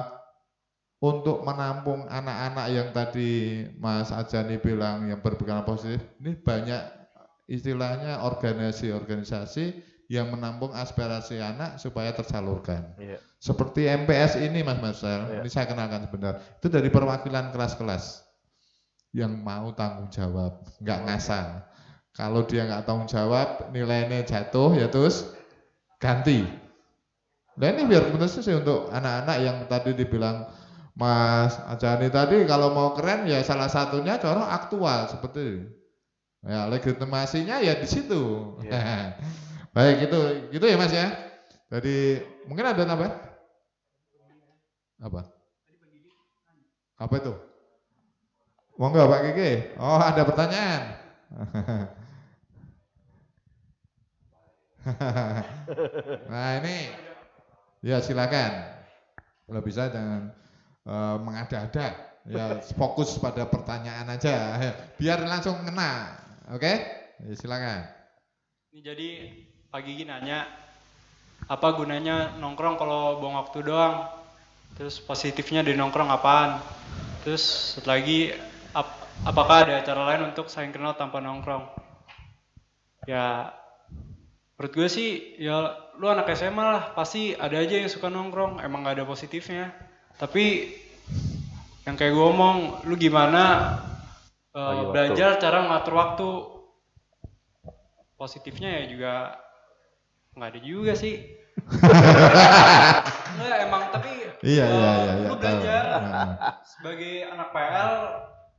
S2: untuk menampung anak-anak yang tadi Mas Ajani bilang yang berpikiran positif. Ini banyak istilahnya organisasi yang menampung aspirasi anak supaya tersalurkan.
S1: Iya.
S2: Seperti MPS ini Mas Marcel,
S1: Iya.
S2: ini saya kenalkan sebentar. Itu dari perwakilan kelas-kelas yang mau tanggung jawab, nggak ngasal. Kalau dia nggak tanggung jawab, nilainya jatuh ya terus ganti. Nah ini biar benar sih untuk anak-anak yang tadi dibilang Mas Ajani tadi, kalau mau keren ya salah satunya corong aktual seperti itu. Ya legitimasinya ya di situ.
S1: Iya.
S2: Baik gitu ya Mas ya. Jadi mungkin ada apa? Apa itu? Monggo Pak Kiki. Oh ada pertanyaan. Nah ini, ya silakan. Kalau bisa jangan mengada-ada. Ya fokus pada pertanyaan aja. Biar langsung kena. Oke? Ya, silakan.
S4: Ini jadi Pak Gigi nanya, apa gunanya nongkrong kalau buang waktu doang? Terus positifnya dari nongkrong apaan? Terus satu lagi, apakah ada cara lain untuk saling kenal tanpa nongkrong? Ya, menurut gue sih, ya lu anak SMA lah, pasti ada aja yang suka nongkrong, emang gak ada positifnya. Tapi yang kayak gue ngomong, lu gimana belajar cara ngatur waktu? Positifnya ya juga nggak ada juga sih. Nggak emang, tapi
S2: Iya,
S4: lu
S2: tahu.
S4: belajar sebagai anak PL,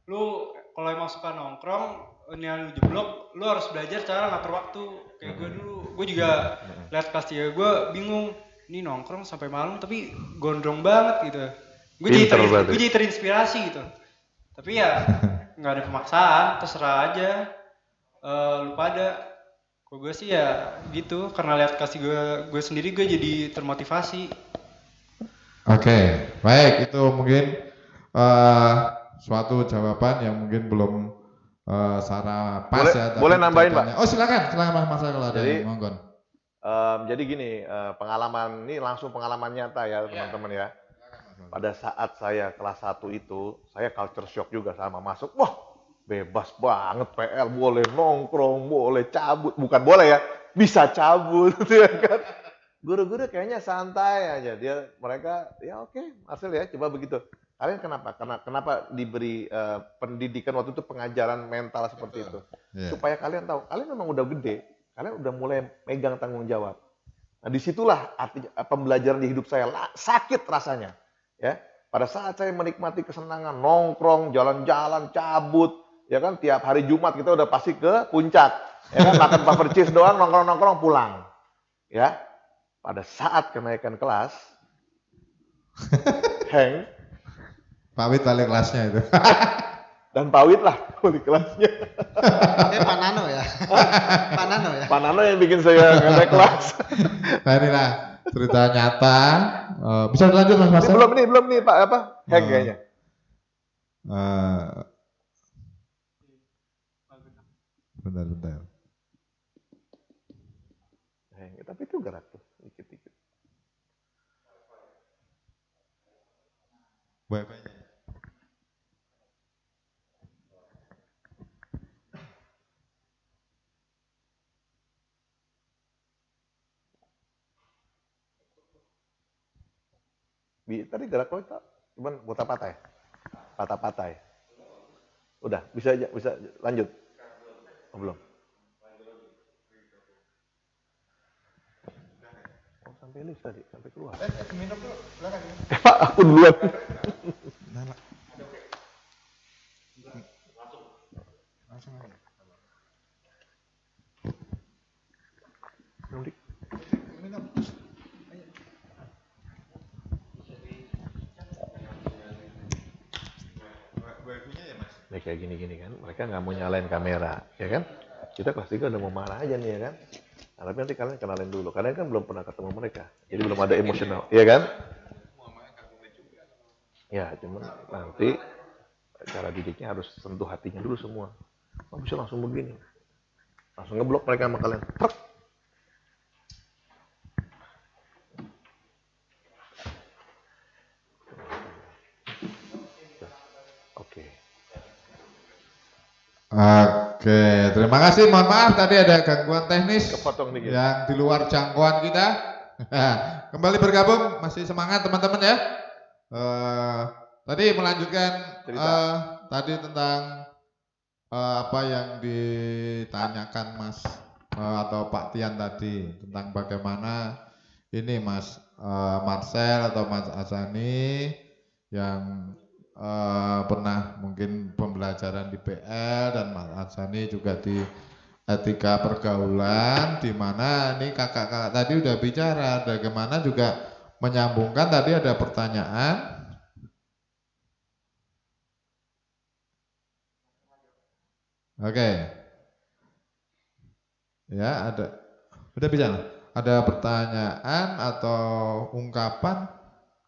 S4: lu kalau emang suka nongkrong, ini lu jeblok, lu harus belajar cara ngatur waktu. Kayak gue dulu, gue juga lihat kelas 3 gue bingung, ini nongkrong sampai malam tapi gondrong banget gitu. Gue jadi terinspirasi gitu. Tapi ya nggak ada pemaksaan, terserah aja lu pada. Kok gue sih ya gitu, karena lihat kasih gue sendiri, gue jadi termotivasi.
S2: Oke, baik, itu mungkin suatu jawaban yang mungkin belum secara pas ya.
S1: Boleh nambahin Pak?
S2: Oh silakan Mas kalau ada yang monggon.
S1: Jadi gini, pengalaman ini langsung pengalaman nyata ya teman-teman ya. Pada saat saya kelas 1 itu, saya culture shock juga sama masuk. Wah, bebas banget PL, boleh nongkrong, boleh cabut, bukan boleh ya, bisa cabut ya kan. Guru-guru kayaknya santai aja, mereka ya oke, Marcel ya coba begitu. Kalian kenapa diberi pendidikan waktu itu, pengajaran mental seperti itu? Supaya kalian tahu, kalian memang udah gede, kalian udah mulai megang tanggung jawab. Nah, disitulah arti pembelajaran di hidup saya sakit rasanya, ya. Pada saat saya menikmati kesenangan, nongkrong, jalan-jalan, cabut, ya kan, tiap hari Jumat kita udah pasti ke puncak, ya kan, makan puffer cheese doang, nongkrong-nongkrong pulang, ya. Pada saat kenaikan kelas, Heng
S2: Pak Wid balik kelasnya itu.
S1: dan Pawit lah di kelasnya.
S3: Pak Nano ya. Pak Nano ya.
S1: Pak Nano yang bikin saya naik kelas.
S2: Nah inilah cerita nyata. Bisa dilanjut Mas
S1: Ini
S2: Marcel?
S1: belum nih Pak Heng kayaknya.
S2: Bentar.
S1: Heng, tapi itu gerak tuh dikit-dikit.
S2: Wifi-nya.
S1: Tadi gerak kok itu, cuman patah-patah ya? Patah-patah ya? Udah, bisa lanjut? Oh, belum? Oh, sampai list tadi, sampai keluar.
S5: Minum dulu, silakan.
S1: Pak, aku duluan.
S2: Langsung aja.
S1: Minum, Dik.
S2: Minum. Wifi-nya ya Mas?
S1: Nih kayak gini-gini kan, mereka nggak mau nyalain kamera, ya kan? Kita kelas 3 udah mau marah aja nih, ya kan? Nah, tapi nanti kalian kenalin dulu, kalian kan belum pernah ketemu mereka, jadi belum ada emosional, ya kan? Ya, cuman nanti cara didiknya harus sentuh hatinya dulu semua. Oh, bisa langsung begini, langsung ngeblok mereka sama kalian. Truk. Oke.
S2: Oke, terima kasih. Mohon maaf tadi ada gangguan teknis
S1: Kepotong dikit.
S2: yang di luar jangkauan kita. Kembali bergabung, masih semangat teman-teman ya. Tadi melanjutkan tadi tentang apa yang ditanyakan Mas atau Pak Tian tadi tentang bagaimana ini Mas Marcel atau Mas Asani yang pernah mungkin pembelajaran di PL dan Mas Asani juga di etika pergaulan, di mana ini kakak-kakak tadi udah bicara bagaimana juga menyambungkan. Tadi ada pertanyaan. Oke. Ya, ada. Udah bicara. Ada pertanyaan atau ungkapan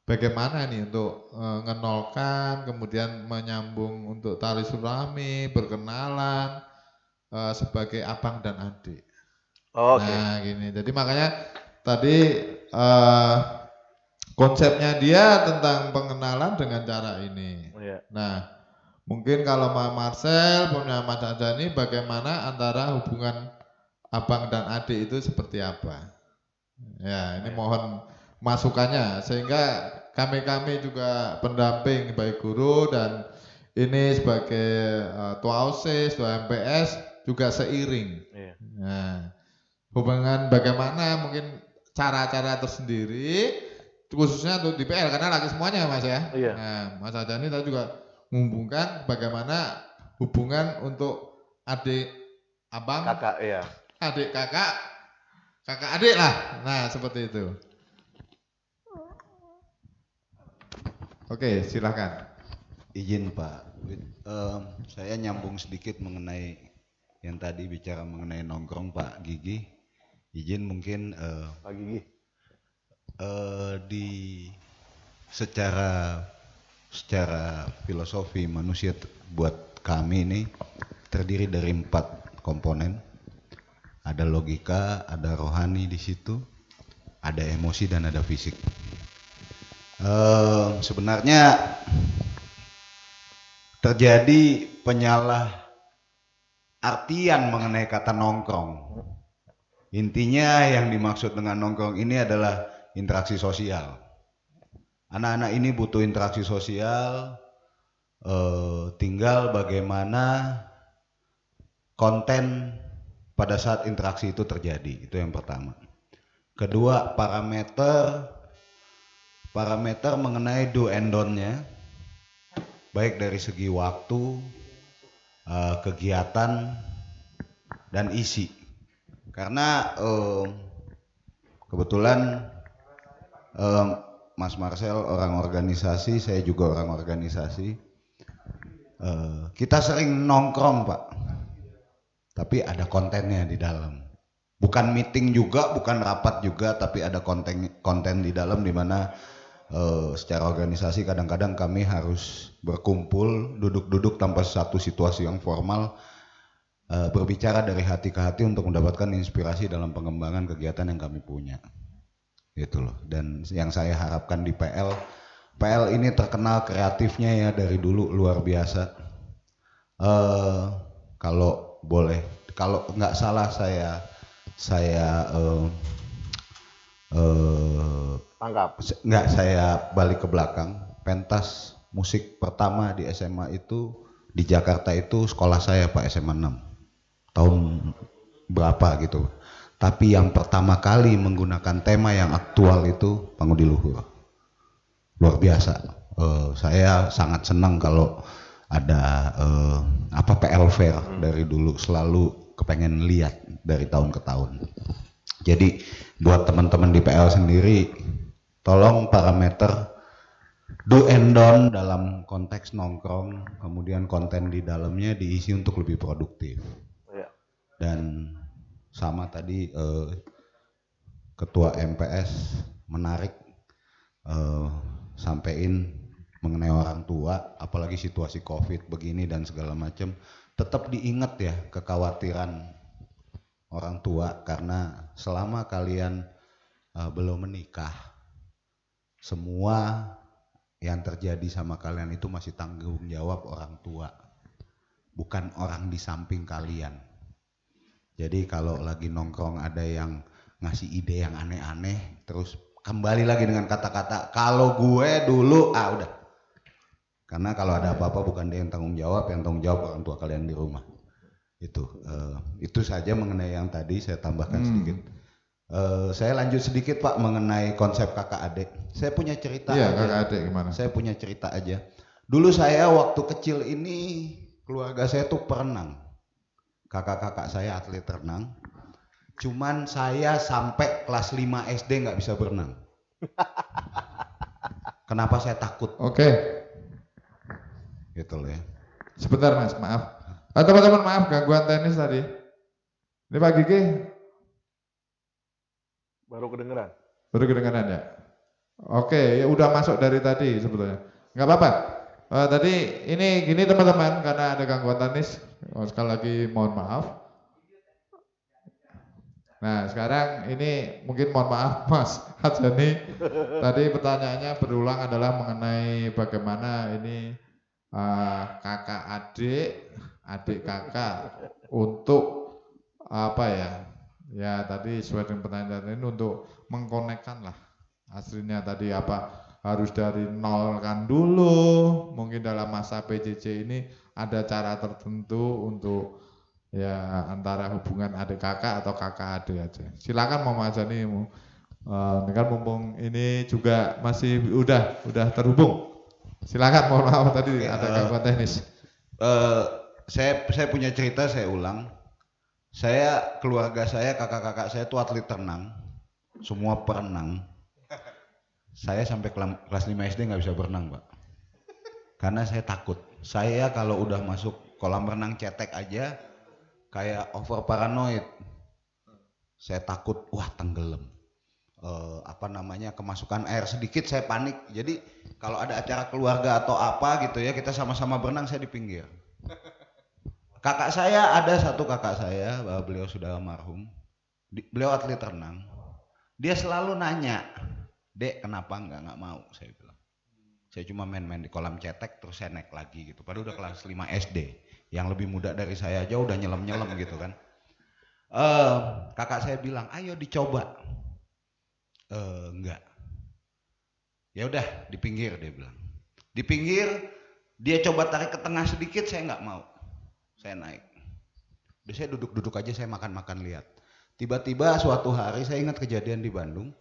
S2: bagaimana nih untuk ngenolkan, kemudian menyambung untuk tali surami, berkenalan sebagai abang dan adik.
S1: Oke.
S2: Nah, gini. Jadi makanya tadi konsepnya dia tentang pengenalan dengan cara ini.
S1: Iya.
S2: Nah, mungkin kalau Mas Marcel punya Mas Ajani, bagaimana antara hubungan abang dan adik itu seperti apa? Ya, ini mohon masukannya sehingga kami juga pendamping baik guru dan ini sebagai tua OSIS, tua MPS juga seiring.
S1: Iya.
S2: Nah, hubungan bagaimana mungkin cara-cara tersendiri khususnya untuk di PL karena laki semuanya Mas ya.
S1: Iya.
S2: Nah, Mas Ajani tadi juga menghubungkan bagaimana hubungan untuk adik abang,
S1: Kakak, iya.
S2: adik kakak, kakak adik lah. Nah, seperti itu. Oke, silakan.
S6: Izin Pak, saya nyambung sedikit mengenai yang tadi bicara mengenai nongkrong Pak Gigi. Izin mungkin
S1: Pak Gigi.
S6: di secara filosofi manusia buat kami ini terdiri dari 4 komponen. Ada logika, ada rohani di situ, ada emosi dan ada fisik. Sebenarnya terjadi penyalah artian mengenai kata nongkrong. Intinya yang dimaksud dengan nongkrong ini adalah interaksi sosial. Anak-anak ini butuh interaksi sosial, tinggal bagaimana konten pada saat interaksi itu terjadi. Itu yang pertama. Kedua, parameter mengenai do and don't-nya, baik dari segi waktu, kegiatan, dan isi. Karena kebetulan Mas Marcel orang organisasi, saya juga orang organisasi. Kita sering nongkrong, Pak, tapi ada kontennya di dalam. Bukan meeting juga, bukan rapat juga, tapi ada konten di dalam, di mana secara organisasi kadang-kadang kami harus berkumpul, duduk-duduk tanpa satu situasi yang formal, berbicara dari hati ke hati untuk mendapatkan inspirasi dalam pengembangan kegiatan yang kami punya. Gitu loh. Dan yang saya harapkan di PL ini terkenal kreatifnya ya dari dulu luar biasa. Kalau boleh, kalau nggak salah saya
S1: Tangkap.
S6: nggak, saya balik ke belakang. Pentas musik pertama di SMA itu di Jakarta itu sekolah saya, Pak, SMA 6 tahun berapa gitu. Tapi yang pertama kali menggunakan tema yang aktual itu Pangudi Luhur. Luar biasa. Saya sangat senang kalau ada PL Fair dari dulu, selalu kepengen lihat dari tahun ke tahun. Jadi buat teman-teman di PL sendiri, tolong parameter do and don't dalam konteks nongkrong, kemudian konten di dalamnya diisi untuk lebih produktif.
S1: Ya.
S6: Dan sama tadi Ketua MPS menarik sampein mengenai orang tua, apalagi situasi COVID begini dan segala macam, tetap diingat ya kekhawatiran orang tua, karena selama kalian belum menikah, semua yang terjadi sama kalian itu masih tanggung jawab orang tua, bukan orang di samping kalian. Jadi kalau lagi nongkrong ada yang ngasih ide yang aneh-aneh, terus kembali lagi dengan kata-kata kalau gue dulu, udah. Karena kalau ada apa-apa bukan dia yang tanggung jawab orang tua kalian di rumah. Itu saja mengenai yang tadi saya tambahkan sedikit. Saya lanjut sedikit, Pak, mengenai konsep kakak adik. Saya punya cerita.
S2: Iya, kakak adik gimana?
S6: Saya punya cerita aja. Dulu saya waktu kecil ini, keluarga saya tuh perenang. Kakak-kakak saya atlet renang. Cuman saya sampai kelas 5 SD nggak bisa berenang. Kenapa? Saya takut.
S2: Oke.
S6: Gitu loh ya.
S2: Sebentar Mas, maaf. Teman-teman maaf gangguan teknis tadi. Ini Pak Gigi
S1: Baru kedengeran.
S2: baru kedengaran ya. Oke, ya udah masuk dari tadi sebetulnya. Nggak apa-apa. Tadi ini gini teman-teman, karena ada gangguan teknis. Sekali lagi mohon maaf. Nah sekarang ini mungkin mohon maaf Mas Hajani. Tadi pertanyaannya berulang adalah mengenai bagaimana ini kakak adik kakak untuk apa ya? Ya tadi sesuai dengan pertanyaan ini untuk mengkonekkan lah. Aslinya tadi apa harus dari nol kan dulu, mungkin dalam masa PJJ ini ada cara tertentu untuk ya antara hubungan adik kakak atau kakak adik aja. Silakan Mama Ajani, ini kan mumpung ini juga masih udah terhubung. Silakan, mohon maaf tadi ada gangguan teknis.
S6: Saya punya cerita, saya ulang. Keluarga saya, kakak-kakak saya itu atlet renang, semua perenang. Saya sampai kelas 5 SD nggak bisa berenang, Pak. Karena saya takut. Saya kalau udah masuk kolam renang cetek aja kayak over paranoid. Saya takut, wah tenggelam. Kemasukan air sedikit saya panik. Jadi kalau ada acara keluarga atau apa gitu ya, kita sama-sama berenang, saya di pinggir. Kakak saya, ada satu kakak saya, beliau sudah almarhum. Beliau atlet renang. Dia selalu nanya, "Dek, kenapa nggak mau?" Saya bilang. Saya cuma main-main di kolam cetek terus saya naik lagi gitu. Padahal udah kelas 5 SD. Yang lebih muda dari saya aja udah nyelam-nyelam gitu kan. Kakak saya bilang, "Ayo dicoba." Enggak. Ya udah di pinggir, dia bilang. Di pinggir, dia coba tarik ke tengah sedikit, saya nggak mau. Saya naik. Udah saya duduk-duduk aja, saya makan-makan lihat. Tiba-tiba suatu hari saya ingat kejadian di Bandung.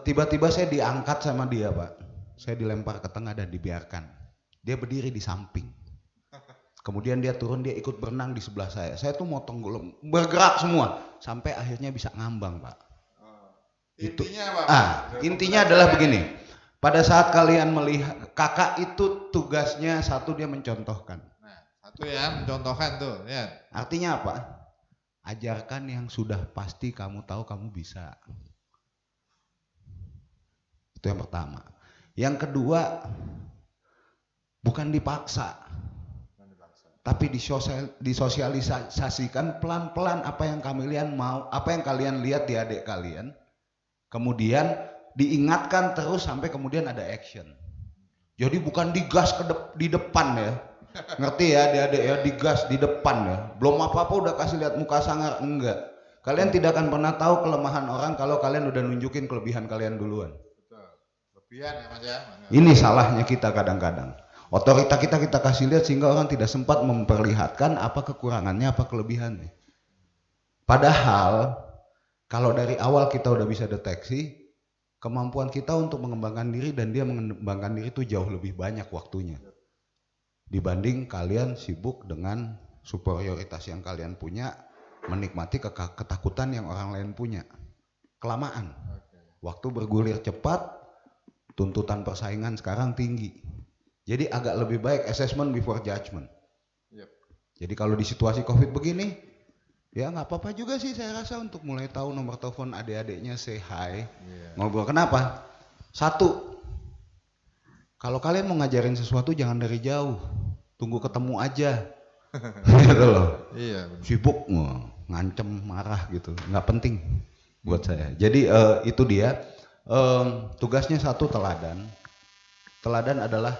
S6: Tiba-tiba saya diangkat sama dia, Pak. Saya dilempar ke tengah dan dibiarkan. Dia berdiri di samping. Kemudian dia turun, dia ikut berenang di sebelah saya. Saya tuh motong golong, bergerak semua sampai akhirnya bisa ngambang, Pak.
S2: Intinya apa?
S6: Intinya adalah begini. Pada saat kalian melihat kakak itu tugasnya satu, dia mencontohkan.
S2: Nah, satu ya mencontohkan tuh, ya.
S6: Artinya apa? Ajarkan yang sudah pasti kamu tahu kamu bisa. Itu yang pertama. Yang kedua, bukan dipaksa, tapi disosialisasikan pelan-pelan apa yang kalian mau, apa yang kalian lihat di adik kalian, kemudian diingatkan terus sampai kemudian ada action. Jadi bukan digas di depan ya, ngerti ya adik-adik ya, digas di depan ya, belum apa-apa udah kasih lihat muka sangar, enggak. Kalian tidak akan pernah tahu kelemahan orang kalau kalian udah nunjukin kelebihan kalian duluan.
S2: Kelebihan ya Mas ya.
S6: Ini salahnya kita kadang-kadang. Otorita kita kasih lihat sehingga orang tidak sempat memperlihatkan apa kekurangannya, apa kelebihannya. Padahal kalau dari awal kita udah bisa deteksi, kemampuan kita untuk mengembangkan diri dan dia mengembangkan diri itu jauh lebih banyak waktunya. Dibanding kalian sibuk dengan superioritas yang kalian punya, menikmati ketakutan yang orang lain punya. Kelamaan. Waktu bergulir cepat, tuntutan persaingan sekarang tinggi. Jadi agak lebih baik assessment before judgment. Jadi kalau di situasi COVID begini, ya nggak apa-apa juga sih saya rasa untuk mulai tahu nomor telepon adik-adiknya, say hi, ngobrol. Kenapa? Satu, kalau kalian mau ngajarin sesuatu jangan dari jauh, tunggu ketemu aja. Gitu loh.
S2: Iya.
S6: Sibuk ngancem, marah gitu, nggak penting buat saya. Jadi itu dia. Tugasnya satu, teladan. Teladan adalah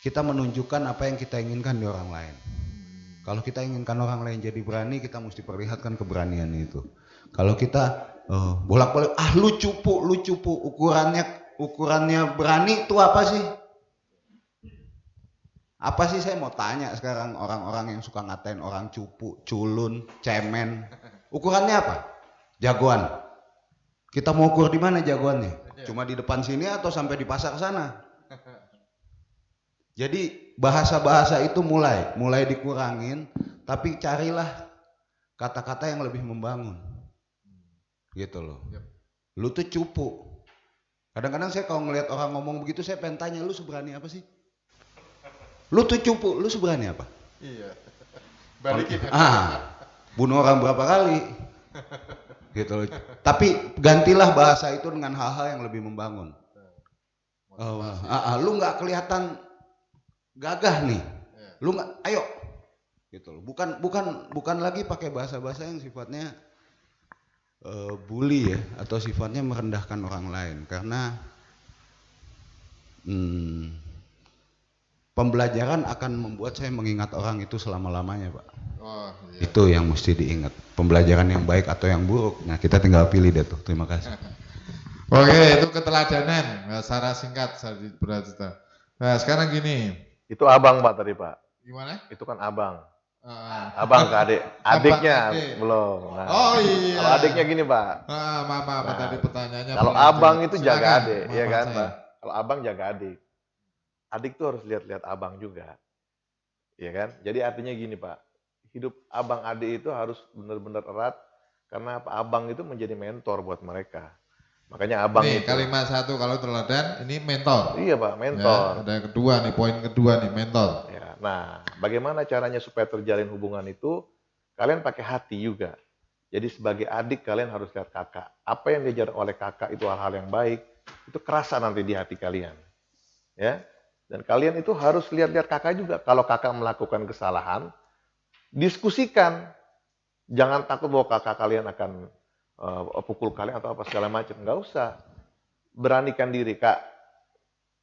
S6: kita menunjukkan apa yang kita inginkan di orang lain. Kalau kita inginkan orang lain jadi berani, kita mesti perlihatkan keberanian itu. Kalau kita bolak-balik, lu cupu, ukurannya berani itu apa sih? Apa sih, saya mau tanya sekarang orang-orang yang suka ngatain orang cupu, culun, cemen. Ukurannya apa? Jagoan. Kita mau ukur di mana jagoannya? Cuma di depan sini atau sampai di pasar sana? Jadi bahasa-bahasa itu mulai dikurangin, tapi carilah kata-kata yang lebih membangun. Gitu loh. Lu tuh cupu. Kadang-kadang saya kalau ngelihat orang ngomong begitu, saya pengen tanya, lu seberani apa sih? Lu tuh cupu, lu seberani apa?
S2: Iya. Balikin.
S6: Bunuh orang berapa kali? Gitu loh. Tapi gantilah bahasa itu dengan hal-hal yang lebih membangun. Lu nggak kelihatan gagah nih, lu nggak, ayo, gitu loh. Bukan lagi pakai bahasa-bahasa yang sifatnya bully ya, atau sifatnya merendahkan orang lain, karena pembelajaran akan membuat saya mengingat orang itu selama-lamanya, Pak. Itu yang mesti diingat, pembelajaran yang baik atau yang buruk. Nah, kita tinggal pilih deh tuh. Terima kasih.
S2: Oke, itu keteladanan secara singkat bercerita. Nah, sekarang gini.
S1: Itu abang Pak tadi Pak.
S2: Gimana?
S1: Itu kan abang. Abang ke adiknya belum. Nah,
S2: oh iya.
S1: Kalau adiknya gini Pak.
S2: Maaf tadi pertanyaannya.
S1: Kalau abang itu
S2: silakan,
S1: jaga adik, ya kan
S2: saya.
S1: Pak. Kalau abang jaga adik. Adik tuh harus lihat-lihat abang juga. Ya kan? Jadi artinya gini Pak. Hidup abang adik itu harus benar-benar erat karena apa? Abang itu menjadi mentor buat mereka. Makanya abang
S2: nih,
S1: itu.
S2: Kalimat satu kalau teladan ini mentor.
S1: Iya Pak, mentor.
S2: Ya, ada yang kedua nih, poin kedua nih, mentor.
S1: Ya, nah, bagaimana caranya supaya terjalin hubungan itu? Kalian pakai hati juga. Jadi sebagai adik kalian harus lihat kakak. Apa yang diajar oleh kakak itu hal-hal yang baik, itu kerasa nanti di hati kalian. Ya. Dan kalian itu harus lihat-lihat kakak juga. Kalau kakak melakukan kesalahan, diskusikan. Jangan takut bahwa kakak kalian akan pukul kalian atau apa segala macam. Nggak usah. Beranikan diri, Kak.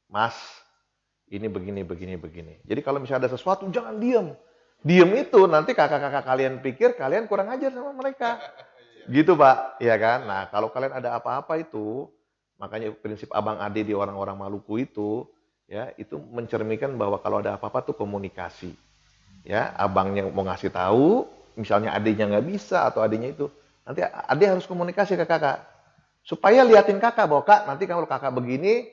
S1: Mas, ini begini. Jadi kalau misalnya ada sesuatu, jangan diem. Diem itu nanti kakak-kakak kalian pikir kalian kurang ajar sama mereka. Gitu Pak, ya kan? Nah kalau kalian ada apa-apa itu, makanya prinsip abang ade di orang-orang Maluku itu, ya itu mencerminkan bahwa kalau ada apa-apa tuh komunikasi. Ya, abangnya mau ngasih tahu, misalnya adiknya nggak bisa atau adiknya itu, nanti adik harus komunikasi ke kakak. Supaya liatin kakak bahwa kak, nanti kalau kakak begini,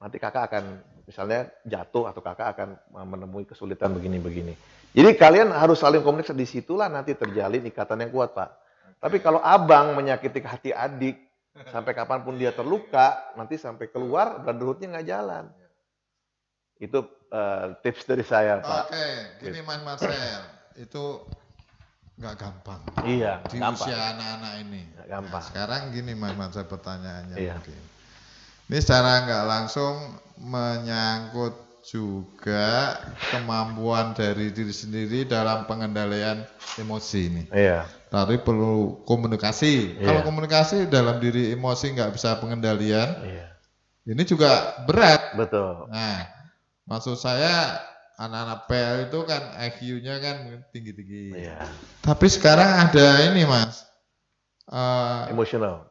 S1: nanti kakak akan misalnya jatuh atau kakak akan menemui kesulitan begini-begini. Jadi kalian harus saling komunikasi, disitulah nanti terjalin ikatan yang kuat, Pak. Tapi kalau abang menyakiti hati adik, sampai kapanpun dia terluka, nanti sampai keluar, brotherhood-nya nggak jalan. Itu tips dari saya, Pak.
S2: Oke, gini Mas Marcel, itu nggak gampang.
S1: Iya,
S2: Di
S1: gampang.
S2: usia anak-anak ini.
S1: Nggak gampang.
S2: Nah, sekarang gini Mas Marcel pertanyaannya
S1: Iya.
S2: mungkin. Ini secara nggak langsung menyangkut juga kemampuan dari diri sendiri dalam pengendalian emosi ini.
S1: Iya.
S2: Tapi perlu komunikasi.
S1: Iya.
S2: Kalau komunikasi dalam diri emosi nggak bisa pengendalian,
S1: Iya.
S2: ini juga berat.
S1: Betul.
S2: Nah, maksud saya anak-anak PL itu kan IQ-nya kan tinggi-tinggi.
S1: Iya.
S2: Tapi sekarang ada ini Mas,
S1: Emosional.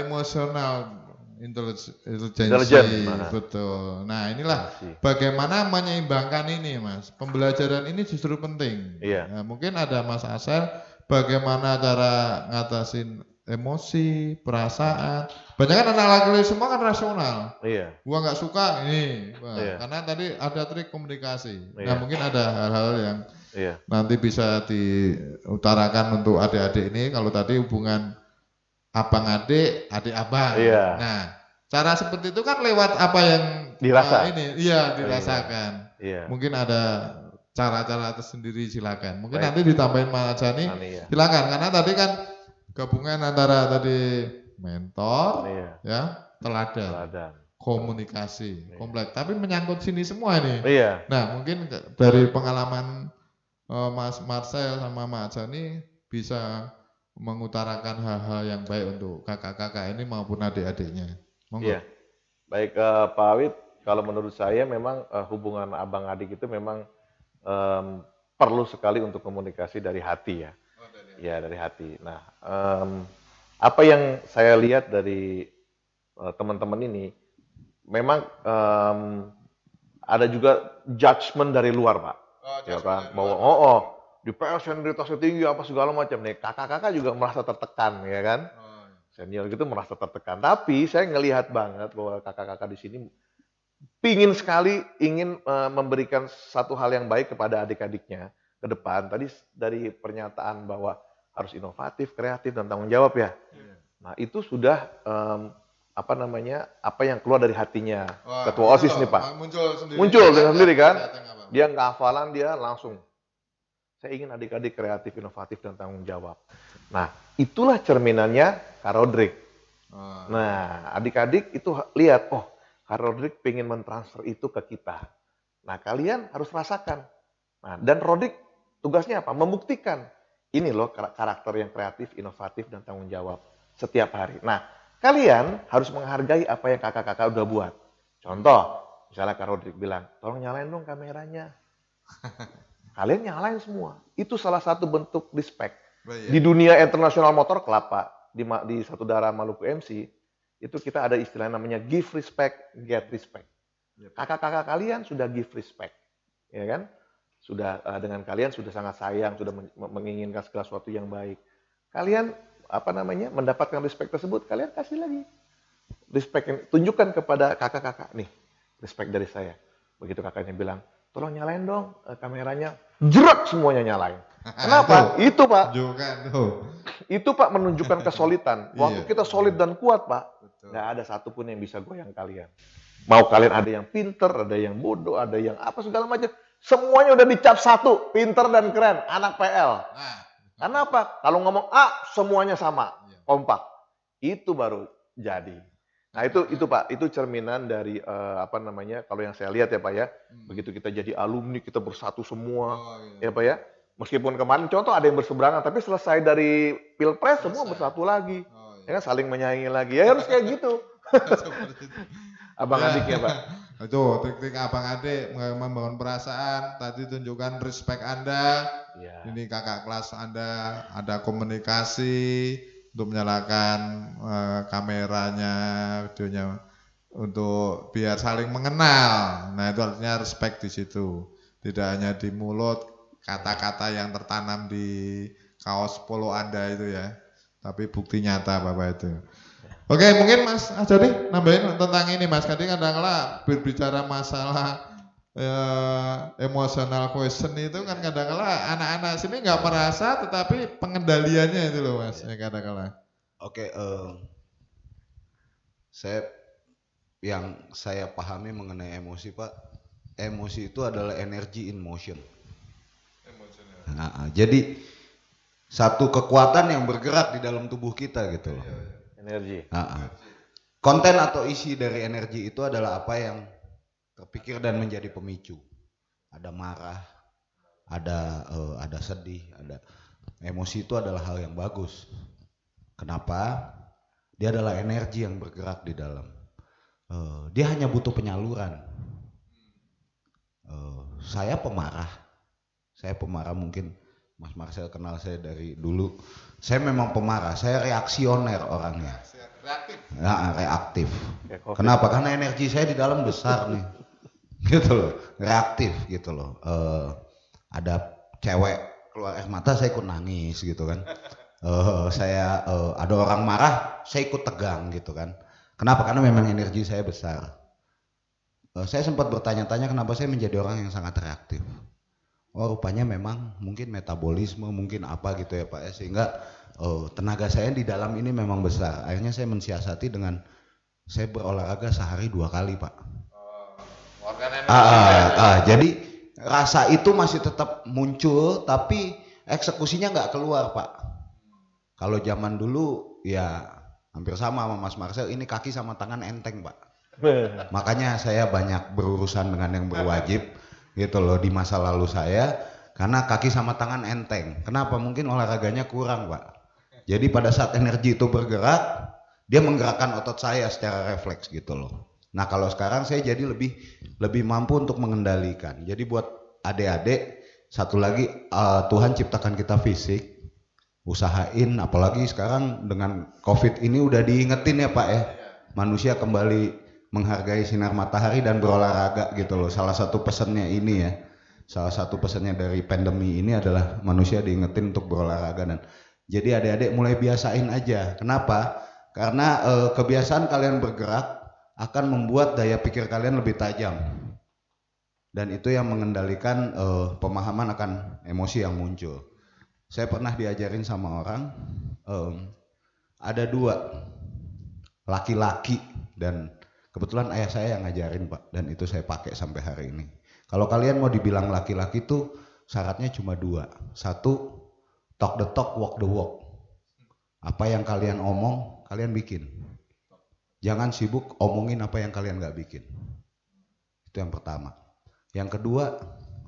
S2: emosional intelijensi,
S1: Intelijen.
S2: betul. Nah inilah
S1: Intelijensi.
S2: bagaimana menyeimbangkan ini Mas. Pembelajaran ini justru penting.
S1: Iya.
S2: Nah, mungkin ada Mas Asel, bagaimana cara ngatasin emosi, perasaan. Banyak kan anak laki-laki semua kan rasional.
S1: Iya.
S2: Gua nggak suka ini. Wah,
S1: Iya.
S2: karena tadi ada trik komunikasi.
S1: Iya.
S2: Nah mungkin ada hal-hal yang
S1: Iya.
S2: nanti bisa diutarakan untuk adik-adik ini. Kalau tadi hubungan abang adik, adik abang.
S1: Iya.
S2: Nah cara seperti itu kan lewat apa yang
S1: Dirasa.
S2: ini, iya dirasakan.
S1: Iya.
S2: Mungkin ada cara-cara tersendiri silakan. Mungkin
S1: Baik.
S2: nanti ditambahin Mas Jani.
S1: Iya.
S2: Silakan karena tadi kan gabungan antara tadi mentor,
S1: Iya.
S2: ya, teladan,
S1: Teladan.
S2: komunikasi,
S1: Iya.
S2: kompleks. Tapi menyangkut sini semua nih.
S1: Iya.
S2: Nah, mungkin dari pengalaman Mas Marcel sama Mas Jani bisa mengutarakan hal-hal yang baik untuk kakak-kakak ini maupun adik-adiknya. Monggo.
S1: Iya. Baik Pak Awit, kalau menurut saya memang hubungan abang adik itu memang perlu sekali untuk komunikasi dari hati ya. Ya dari hati. Nah, apa yang saya lihat dari teman-teman ini, memang ada juga judgement dari luar, Pak. Ya kan, bahwa di PL senioritasnya tinggi apa segala macam nih. Kakak-kakak juga merasa tertekan, ya kan? Senior gitu merasa tertekan. Tapi saya ngelihat banget bahwa kakak-kakak di sini ingin sekali memberikan satu hal yang baik kepada adik-adiknya ke depan. Tadi dari pernyataan bahwa harus inovatif, kreatif, dan tanggung jawab ya. Nah itu sudah apa yang keluar dari hatinya ketua OSIS nih Pak. Muncul dengan sendiri kan. Dia nggak hafalan, dia langsung. Saya ingin adik-adik kreatif, inovatif, dan tanggung jawab. Nah itulah cerminannya Kak Rodrik. Nah adik-adik itu lihat, oh Kak Rodrik pengen mentransfer itu ke kita. Nah kalian harus rasakan. Nah dan Rodrik tugasnya apa? Membuktikan. Ini loh karakter yang kreatif, inovatif, dan tanggung jawab setiap hari. Nah, kalian harus menghargai apa yang kakak-kakak udah buat. Contoh, misalnya Kak Rodrik bilang, tolong nyalain dong kameranya. Kalian nyalain semua. Itu salah satu bentuk respect. Di dunia internasional motor kelapa, di Satu Darah Maluku MC, itu kita ada istilah namanya give respect, get respect. Kakak-kakak kalian sudah give respect. Ya kan? Sudah dengan kalian sudah sangat sayang, sudah menginginkan segala sesuatu yang baik. Kalian mendapatkan respect tersebut, kalian kasih lagi. Respect, tunjukkan kepada kakak-kakak, nih, respect dari saya. Begitu kakaknya bilang, tolong nyalain dong kameranya, jerak semuanya nyalain. Kenapa? Itu Pak. Itu Pak menunjukkan kesolidan. Waktu kita solid dan kuat Pak, nggak ada satupun yang bisa goyang kalian. Mau kalian ada yang pinter, ada yang bodoh, ada yang apa segala macam. Semuanya udah dicap satu, pinter dan keren, anak PL. Karena apa? Kalau ngomong A, semuanya sama, kompak. Itu baru jadi. Nah itu Pak, itu cerminan dari kalau yang saya lihat ya Pak ya. Begitu kita jadi alumni, kita bersatu semua, ya Pak ya. Meskipun kemarin contoh ada yang berseberangan, tapi selesai dari Pilpres semua bersatu lagi. Ya kan, saling menyaingi lagi. Ya harus kayak gitu. Abang adiknya Pak.
S2: Itu trik-trik abang adik membangun perasaan. Tadi tunjukkan respect Anda.
S1: Ya.
S2: Ini kakak kelas Anda, ada komunikasi untuk menyalakan kameranya, videonya untuk biar saling mengenal. Nah itu artinya respect di situ. Tidak hanya di mulut, kata-kata yang tertanam di kaos polo Anda itu ya. tapi bukti nyata Bapak itu. Oke, mungkin Mas Ajoni nambahin tentang ini Mas. Kadang-kadang berbicara masalah emotional question itu kan kadang-kadang anak-anak sini nggak merasa, tetapi pengendaliannya itu loh Mas. Ya kadang-kadang.
S6: Oke, yang saya pahami mengenai emosi Pak, emosi itu adalah energy in motion. Nah, jadi satu kekuatan yang bergerak di dalam tubuh kita gitu loh.
S1: Energi.
S6: Konten atau isi dari energi itu adalah apa yang terpikir dan menjadi pemicu. Ada marah, ada sedih, ada emosi. Itu adalah hal yang bagus. Kenapa? Dia adalah energi yang bergerak di dalam. Dia hanya butuh penyaluran. Saya pemarah mungkin Mas Marcel kenal saya dari dulu. Saya memang pemarah, saya reaksioner orangnya. Reaktif. Kenapa? Karena energi saya di dalam besar nih. Gitu loh, reaktif gitu loh. Ada cewek keluar air mata, saya ikut nangis gitu kan. Ada orang marah, saya ikut tegang gitu kan. Kenapa? Karena memang energi saya besar. Saya sempat bertanya-tanya kenapa saya menjadi orang yang sangat reaktif. Oh, rupanya memang mungkin metabolisme, mungkin apa gitu ya Pak ya, sehingga tenaga saya di dalam ini memang besar. Akhirnya saya mensiasati dengan saya berolahraga sehari 2 kali Pak. Jadi rasa itu masih tetap muncul, tapi eksekusinya nggak keluar Pak. Kalau zaman dulu ya hampir sama Mas Marcel, ini kaki sama tangan enteng Pak. Makanya saya banyak berurusan dengan yang berwajib gitu loh di masa lalu saya, karena kaki sama tangan enteng. Kenapa? Mungkin olahraganya kurang Pak. Jadi pada saat energi itu bergerak, dia menggerakkan otot saya secara refleks gitu loh. Nah kalau sekarang saya jadi lebih mampu untuk mengendalikan. Jadi buat adik-adik, satu lagi Tuhan ciptakan kita fisik, usahain, apalagi sekarang dengan COVID ini udah diingetin ya Pak ya, manusia kembali menghargai sinar matahari dan berolahraga gitu loh. Salah satu pesannya ini ya, salah satu pesannya dari pandemi ini adalah manusia diingetin untuk berolahraga. Dan jadi adik-adik mulai biasain aja. Kenapa? Karena kebiasaan kalian bergerak akan membuat daya pikir kalian lebih tajam, dan itu yang mengendalikan pemahaman akan emosi yang muncul. Saya pernah diajarin sama orang, ada 2 laki-laki, dan kebetulan ayah saya yang ngajarin Pak, dan itu saya pakai sampai hari ini. Kalau kalian mau dibilang laki-laki tuh syaratnya cuma 2. 1, talk the talk, walk the walk. Apa yang kalian omong, kalian bikin. Jangan sibuk omongin apa yang kalian gak bikin. Itu yang pertama. Yang kedua,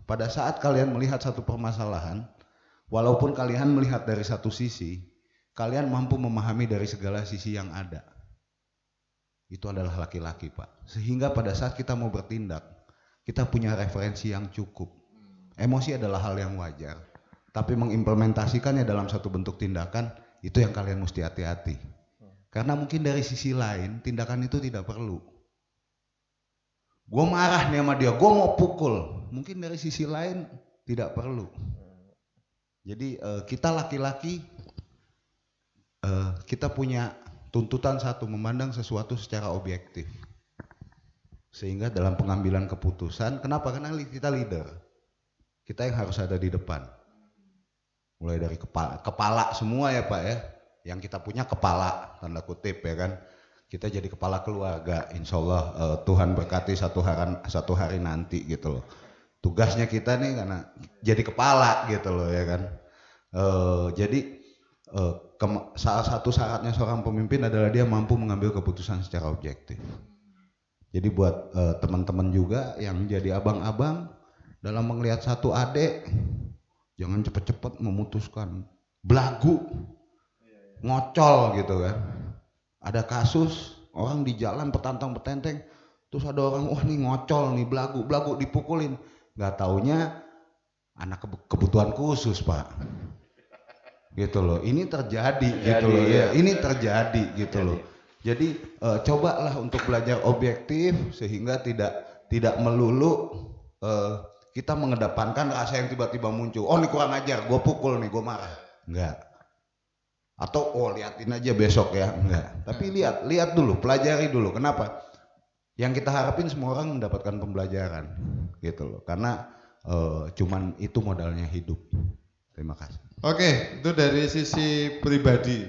S6: pada saat kalian melihat satu permasalahan, walaupun kalian melihat dari satu sisi, kalian mampu memahami dari segala sisi yang ada. Itu adalah laki-laki Pak. Sehingga pada saat kita mau bertindak, kita punya referensi yang cukup. Emosi adalah hal yang wajar, tapi mengimplementasikannya dalam satu bentuk tindakan, itu yang kalian mesti hati-hati. Karena mungkin dari sisi lain, tindakan itu tidak perlu. Gue marah nih sama dia, gue mau pukul. Mungkin dari sisi lain tidak perlu. Jadi kita laki-laki, kita punya tuntutan satu, memandang sesuatu secara objektif. Sehingga dalam pengambilan keputusan, kenapa? Karena kita leader. Kita yang harus ada di depan. Mulai dari kepala semua ya Pak ya. Yang kita punya kepala, tanda kutip ya kan. Kita jadi kepala keluarga, insya Allah Tuhan berkati satu hari nanti gitu loh. Tugasnya kita nih karena jadi kepala gitu loh ya kan. Salah satu syaratnya seorang pemimpin adalah dia mampu mengambil keputusan secara objektif. Jadi buat teman-teman juga yang jadi abang-abang dalam melihat satu adik, jangan cepet-cepet memutuskan, belagu, ngocol gitu kan. Ada kasus orang di jalan petantang-petenteng, terus ada orang, wah nih ngocol nih, belagu dipukulin. Nggak taunya anak kebutuhan khusus Pak. Gitu loh, ini terjadi gitu loh ya, ini terjadi gitu loh. Jadi cobalah untuk belajar objektif sehingga tidak melulu kita mengedepankan rasa yang tiba-tiba muncul. Oh ini kurang ajar, gue pukul nih, gue marah. Enggak. Atau liatin aja besok ya, enggak. Tapi lihat dulu, pelajari dulu. Kenapa? Yang kita harapin semua orang mendapatkan pembelajaran, gitu loh. Karena cuman itu modalnya hidup. Terima kasih.
S2: Oke, itu dari sisi pribadi,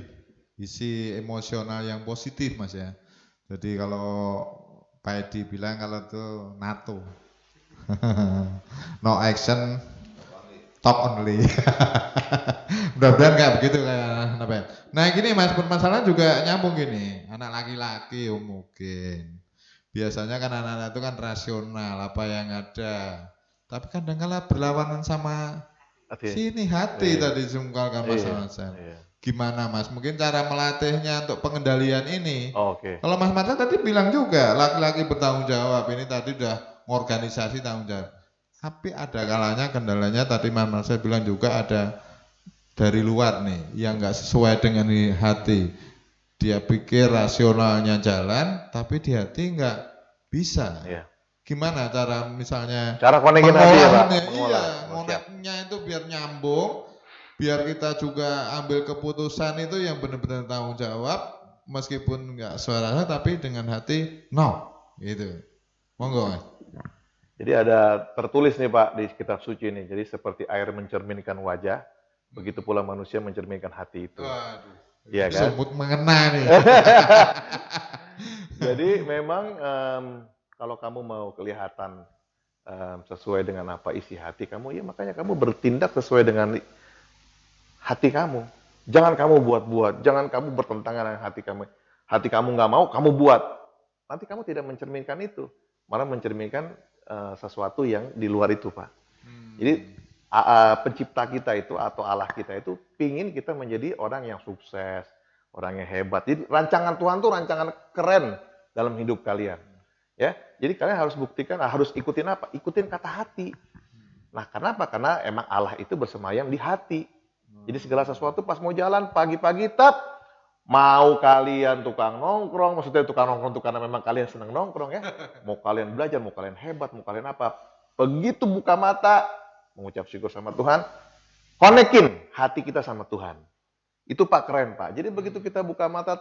S2: sisi emosional yang positif Mas ya. Jadi kalau Pak Edi bilang kalau itu NATO, no action, talk only. Mudah-mudahan nggak begitu kayak apa ya. Nah gini Mas, permasalahan juga nyambung gini, anak laki-laki mungkin. Biasanya kan anak-anak itu kan rasional, apa yang ada. Tapi kadang-kala berlawanan sama sini hati tadi sungkalkan Mas Marcel. Gimana Mas? Mungkin cara melatihnya untuk pengendalian ini.
S1: Oke.
S2: Kalau Mas Marcel tadi bilang juga laki-laki bertanggung jawab. Ini tadi udah organisasi tanggung jawab. Tapi ada kalanya kendalanya tadi Mas Marcel bilang juga ada dari luar nih yang nggak sesuai dengan hati. Dia pikir rasionalnya jalan, tapi di hati nggak bisa.
S1: Iya.
S2: Gimana cara misalnya
S1: Cara konekin hati ya Pak?
S2: iya, koneknya itu biar nyambung, biar kita juga ambil keputusan itu yang benar-benar tanggung jawab, meskipun nggak suaranya tapi dengan hati no, gitu. Monggo Mas.
S1: Jadi ada tertulis nih Pak di kitab suci ini. Jadi seperti air mencerminkan wajah, begitu pula manusia mencerminkan hati itu.
S2: Waduh.
S1: Iya kan?
S2: Semut mengena nih.
S1: Jadi memang kalau kamu mau kelihatan sesuai dengan apa isi hati kamu, ya makanya kamu bertindak sesuai dengan hati kamu. Jangan kamu buat-buat, jangan kamu bertentangan dengan hati kamu. Hati kamu nggak mau, kamu buat. Nanti kamu tidak mencerminkan itu, malah mencerminkan sesuatu yang di luar itu, Pak. Jadi pencipta kita itu atau Allah kita itu pingin kita menjadi orang yang sukses, orang yang hebat. Jadi rancangan Tuhan tuh rancangan keren dalam hidup kalian. Ya, jadi kalian harus buktikan, harus ikutin apa? Ikutin kata hati. Nah, kenapa? Karena emang Allah itu bersemayam di hati. Jadi segala sesuatu pas mau jalan pagi-pagi mau kalian tukang nongkrong, maksudnya tukang nongkrong itu karena memang kalian senang nongkrong ya. Mau kalian belajar, mau kalian hebat, mau kalian apa. Begitu buka mata, mengucap syukur sama Tuhan, konekin hati kita sama Tuhan. Itu Pak keren Pak. Jadi begitu kita buka mata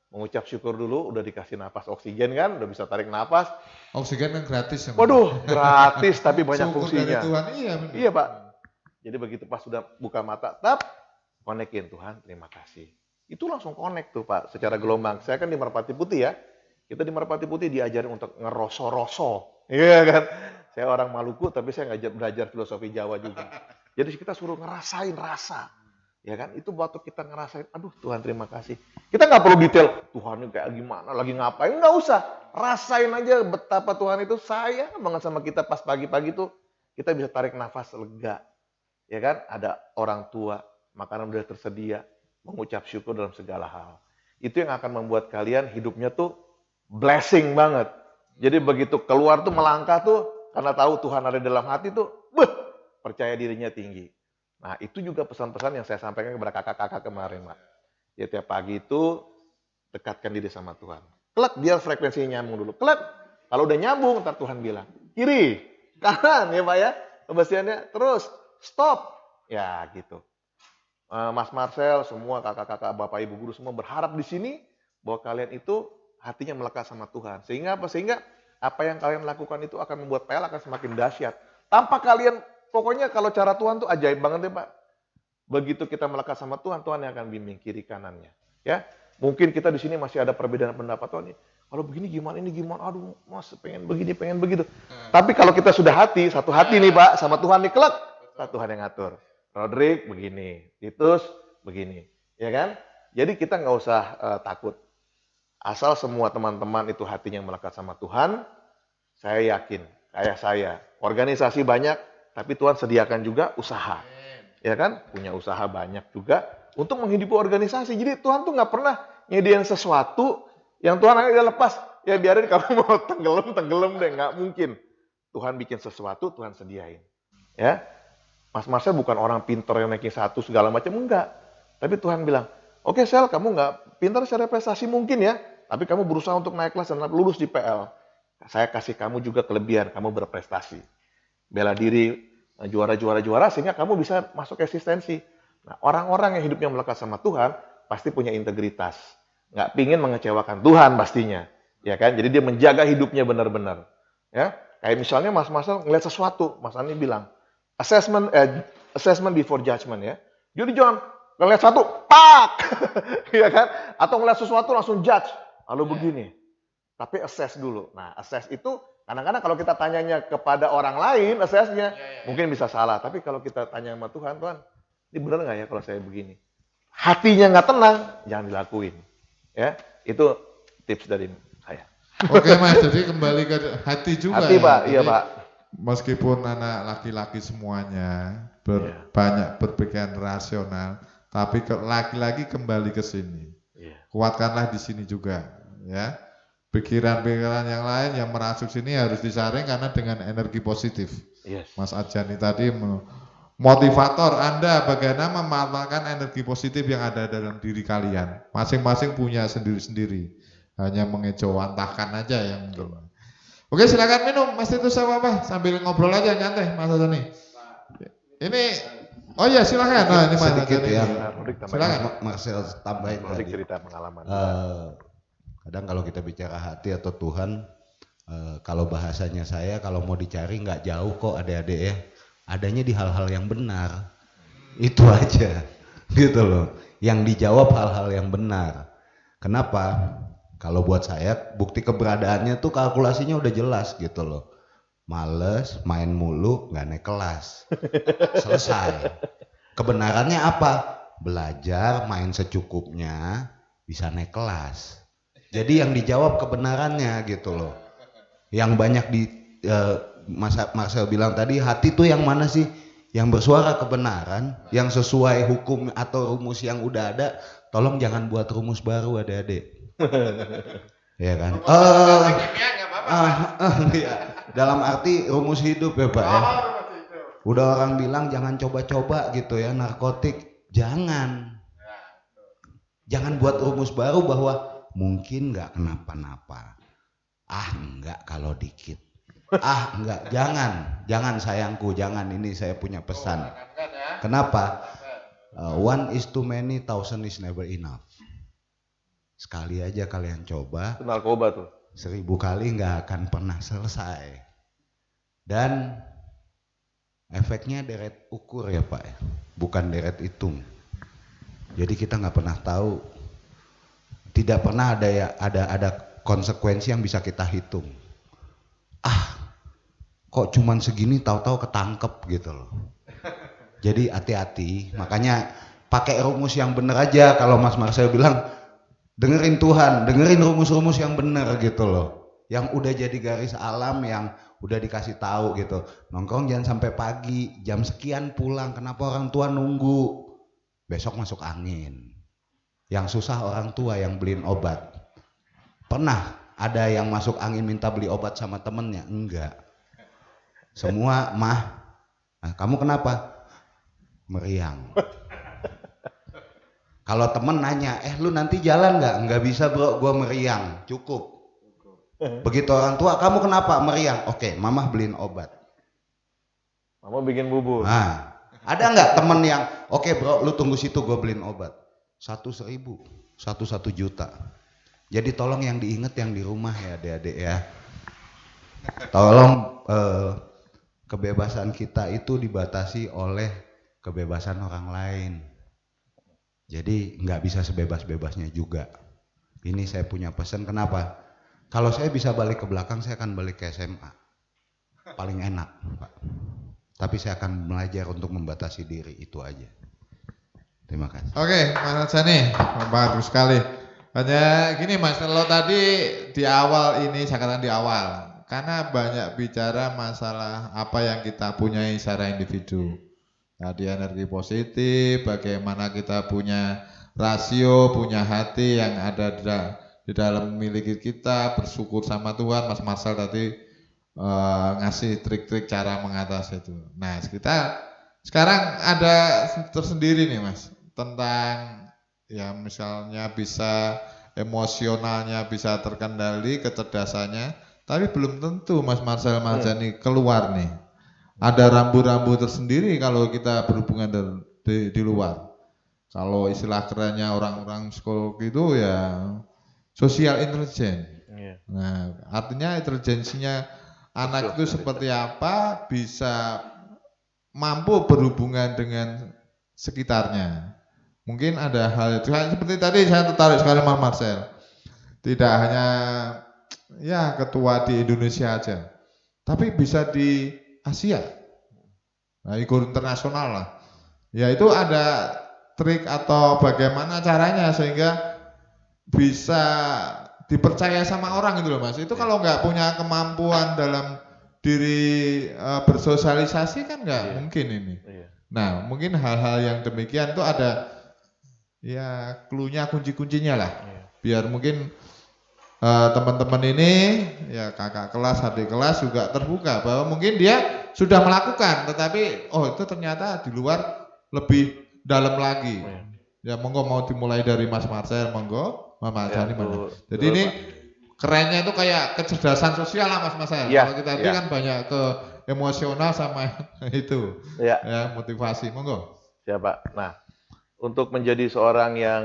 S1: mengucap syukur dulu, udah dikasih napas oksigen kan, udah bisa tarik napas.
S2: Oksigen kan gratis ya.
S1: Waduh, gratis tapi banyak
S2: syukur
S1: fungsinya.
S2: Dari Tuhan, iya,
S1: iya Pak. Jadi begitu pas sudah buka mata, konekin Tuhan, terima kasih. Itu langsung connect tuh Pak, secara gelombang. Saya kan di Merpati Putih ya. Kita di Merpati Putih diajarin untuk ngeroso-roso. Iya kan? Saya orang Maluku tapi saya nggak belajar filosofi Jawa juga. Jadi kita suruh ngerasain rasa. Ya kan? Itu waktu kita ngerasain, aduh Tuhan terima kasih. Kita nggak perlu detail, Tuhan kayak gimana, lagi ngapain. Nggak usah. Rasain aja betapa Tuhan itu sayang banget sama kita pas pagi-pagi tuh. Kita bisa tarik nafas lega. Ya kan? Ada orang tua, makanan udah tersedia. Mengucap syukur dalam segala hal. Itu yang akan membuat kalian hidupnya tuh blessing banget. Jadi begitu keluar tuh melangkah tuh, karena tahu Tuhan ada dalam hati tuh, percaya dirinya tinggi. Nah itu juga pesan-pesan yang saya sampaikan kepada kakak-kakak kemarin, Pak. Ya tiap pagi itu dekatkan diri sama Tuhan. Kelak biar frekuensinya nyambung dulu. Kelak kalau udah nyambung, ntar Tuhan bilang kiri, kanan ya Pak ya. Kebersihannya terus stop. Ya gitu. Mas Marcel, semua kakak-kakak, bapak ibu guru semua berharap di sini bahwa kalian itu hatinya melekat sama Tuhan. Sehingga apa? Sehingga apa yang kalian lakukan itu akan membuat PL akan semakin dahsyat. Tanpa kalian, pokoknya kalau cara Tuhan tuh ajaib banget ya Pak. Begitu kita melekat sama Tuhan, Tuhan yang akan bimbing kiri kanannya. Ya, mungkin kita di sini masih ada perbedaan pendapat Tuhan nih. Kalau begini gimana, ini gimana? Aduh, Mas pengen begini, pengen begitu. Tapi kalau kita sudah satu hati nih Pak, sama Tuhan nih kelak, Tuhan yang ngatur. Rodrik begini, Titus begini, ya kan? Jadi kita nggak usah takut. Asal semua teman-teman itu hatinya melekat sama Tuhan, saya yakin, kayak saya, organisasi banyak, tapi Tuhan sediakan juga usaha, ya kan? Punya usaha banyak juga untuk menghidupi organisasi. Jadi Tuhan tuh nggak pernah nyediain sesuatu yang Tuhan akhirnya lepas. Ya biarin kamu mau tenggelam deh, nggak mungkin. Tuhan bikin sesuatu, Tuhan sediain, ya. Mas Marcel bukan orang pintar yang naikin satu segala macam, enggak. Tapi Tuhan bilang, oke Sel, kamu nggak pintar secara prestasi mungkin ya, tapi kamu berusaha untuk naik kelas dan lulus di PL. Saya kasih kamu juga kelebihan, kamu berprestasi. Bela diri, juara sehingga kamu bisa masuk eksistensi. Nah, orang-orang yang hidupnya melekat sama Tuhan, pasti punya integritas, nggak pingin mengecewakan Tuhan pastinya, ya kan? Jadi dia menjaga hidupnya benar-benar, ya. Kayak misalnya Mas Marcel ngeliat sesuatu, Mas Ani bilang assessment before judgment, ya. Jadi jangan ngeliat satu, pak, ya kan? Atau ngeliat sesuatu langsung judge, lalu begini. Tapi assess dulu. Nah, assess itu kadang-kadang kalau kita tanyanya kepada orang lain, assessnya mungkin bisa salah. Tapi kalau kita tanya sama Tuhan, Tuhan, ini benar nggak ya kalau saya begini? Hatinya nggak tenang, jangan dilakuin. Ya, itu tips dari saya.
S2: Oke Mas, jadi kembali ke hati juga.
S1: Hati
S2: ya.
S1: Pak, iya
S2: Jadi,
S1: Pak.
S2: meskipun anak laki-laki semuanya
S1: Iya.
S2: banyak berpikiran rasional, tapi laki-laki kembali ke sini.
S1: Iya.
S2: Kuatkanlah di sini juga, ya. Pikiran-pikiran yang lain yang merasuk sini harus disaring karena dengan energi positif.
S1: Yes.
S2: Mas Ajani tadi motivator Anda bagaimana memanfaatkan energi positif yang ada dalam diri kalian. Masing-masing punya sendiri-sendiri. Hanya mengejawantahkan aja yang mungkin. Oke, silakan minum Mas Titus sama apa? Sambil ngobrol aja nyantai Mas Ajani. Ini oh ya silakan. Nah, ini Mas
S6: Sedikit
S2: Ajani.
S6: yang
S2: Silakan.
S6: Marcel tambahin
S1: Rodik
S6: tadi.
S1: cerita pengalaman.
S6: Kadang kalau kita bicara hati atau Tuhan, kalau bahasanya saya, kalau mau dicari nggak jauh kok adik-adik ya. Adanya di hal-hal yang benar. Itu aja, gitu loh. Yang dijawab hal-hal yang benar. Kenapa? Kalau buat saya, bukti keberadaannya tuh kalkulasinya udah jelas gitu loh. Males, main mulu, nggak naik kelas. Selesai. Kebenarannya apa? Belajar, main secukupnya, bisa naik kelas. Jadi yang dijawab kebenarannya gitu loh. Yang banyak di Mas Marcel bilang tadi, hati tuh yang mana sih? Yang bersuara kebenaran, yang sesuai hukum atau rumus yang udah ada. Tolong jangan buat rumus baru adik-adik. Ya kan? Iya. Dalam arti rumus hidup ya Pak ya. Udah orang bilang jangan coba-coba gitu ya narkotik. Jangan buat rumus baru bahwa mungkin nggak kenapa-napa. Enggak kalau dikit. Enggak, jangan sayangku, jangan. Ini saya punya pesan. Kenapa? One is too many, thousand is never enough. Sekali aja kalian coba,
S1: Itu narkoba tuh.
S6: 1000 kali nggak akan pernah selesai. Dan efeknya deret ukur ya Pak, bukan deret hitung. Jadi kita nggak pernah tahu, tidak pernah ada konsekuensi yang bisa kita hitung. Kok cuman segini tahu-tahu ketangkep gitu loh. Jadi hati-hati, makanya pakai rumus yang bener aja. Kalau Mas Marcel bilang dengerin Tuhan, dengerin rumus-rumus yang bener gitu loh. Yang udah jadi garis alam, yang udah dikasih tahu gitu. Nongkrong jangan sampai pagi, jam sekian pulang. Kenapa orang tua nunggu? Besok masuk angin. Yang susah orang tua yang beliin obat. Pernah ada yang masuk angin minta beli obat sama temennya? Enggak. Semua mah, kamu kenapa? Meriang. Kalau temen nanya, lu nanti jalan nggak? Nggak bisa bro, gua meriang. Cukup. Begitu orang tua, kamu kenapa? Meriang. Oke, mama beliin obat.
S1: Mama bikin bubur.
S6: Nah, ada nggak temen yang, oke bro, lu tunggu situ, gua beliin obat. 1.000, 1 juta. Jadi tolong yang diinget yang di rumah ya adik-adik ya. Tolong kebebasan kita itu dibatasi oleh kebebasan orang lain. Jadi nggak bisa sebebas-bebasnya juga. Ini saya punya pesan, kenapa? Kalau saya bisa balik ke belakang, saya akan balik ke SMA. Paling enak, Pak. Tapi saya akan belajar untuk membatasi diri, itu aja. Terima kasih.
S2: Oke, Mas Ajani, bagus sekali. Hanya gini Mas, kalau tadi di awal ini, saya katakan di awal, karena banyak bicara masalah apa yang kita punyai secara individu. Tadi energi positif, bagaimana kita punya rasio, punya hati yang ada di dalam memiliki kita, bersyukur sama Tuhan. Mas Marcel tadi ngasih trik-trik cara mengatasi itu. Nah, kita sekarang ada tersendiri nih Mas, tentang ya misalnya bisa emosionalnya bisa terkendali, kecerdasannya, tapi belum tentu Mas Marcel Maljani keluar nih. Ada rambu-rambu tersendiri kalau kita berhubungan di luar. Kalau istilah kerennya orang-orang psikolog itu ya social intelligence.
S1: Iya.
S2: Nah, artinya intelijensinya anak itu seperti apa, bisa mampu berhubungan dengan sekitarnya. Mungkin ada hal itu seperti tadi saya tertarik sekali Mas Marcel. Tidak hanya ya ketua di Indonesia aja, tapi bisa di Asia. Nah, ikut internasional lah. Ya itu ada trik atau bagaimana caranya sehingga bisa dipercaya sama orang gitu loh Mas. Itu kalau nggak punya kemampuan dalam diri bersosialisasi kan nggak mungkin ini.
S1: Iya.
S2: Nah mungkin hal-hal yang demikian itu ada ya cluenya, kunci-kuncinya lah. Biar mungkin teman-teman ini ya kakak kelas, adik kelas juga terbuka bahwa mungkin dia sudah melakukan tetapi oh itu ternyata di luar lebih dalam lagi. Ya monggo mau dimulai dari Mas Marcel, monggo Mas Jani mana. Jadi ini kerennya itu kayak kecerdasan sosial lah Mas Marcel.
S1: Ya,
S2: Kalau kita tadi kan banyak ke emosional sama itu. Ya motivasi, monggo.
S1: Siapa? Nah, untuk menjadi seorang yang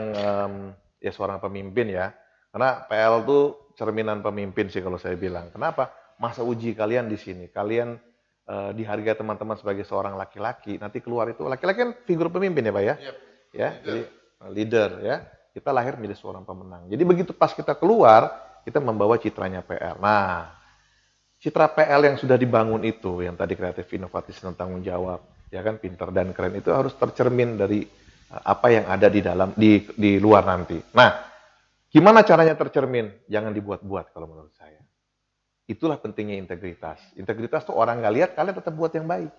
S1: ya seorang pemimpin ya. Karena PL tuh cerminan pemimpin sih kalau saya bilang. Kenapa? Masa uji kalian di sini. Kalian dihargai teman-teman sebagai seorang laki-laki. Nanti keluar itu laki-laki kan figur pemimpin ya Pak ya. Ya, jadi leader ya. Kita lahir menjadi seorang pemenang. Jadi begitu pas kita keluar, kita membawa citranya PL. Nah, citra PL yang sudah dibangun itu, yang tadi kreatif, inovatif, dan tanggung jawab, ya kan, pintar dan keren itu harus tercermin dari apa yang ada di dalam di luar nanti. Nah, gimana caranya tercermin? Jangan dibuat-buat kalau menurut saya. Itulah pentingnya integritas. Integritas tuh orang nggak lihat, kalian tetap buat yang baik.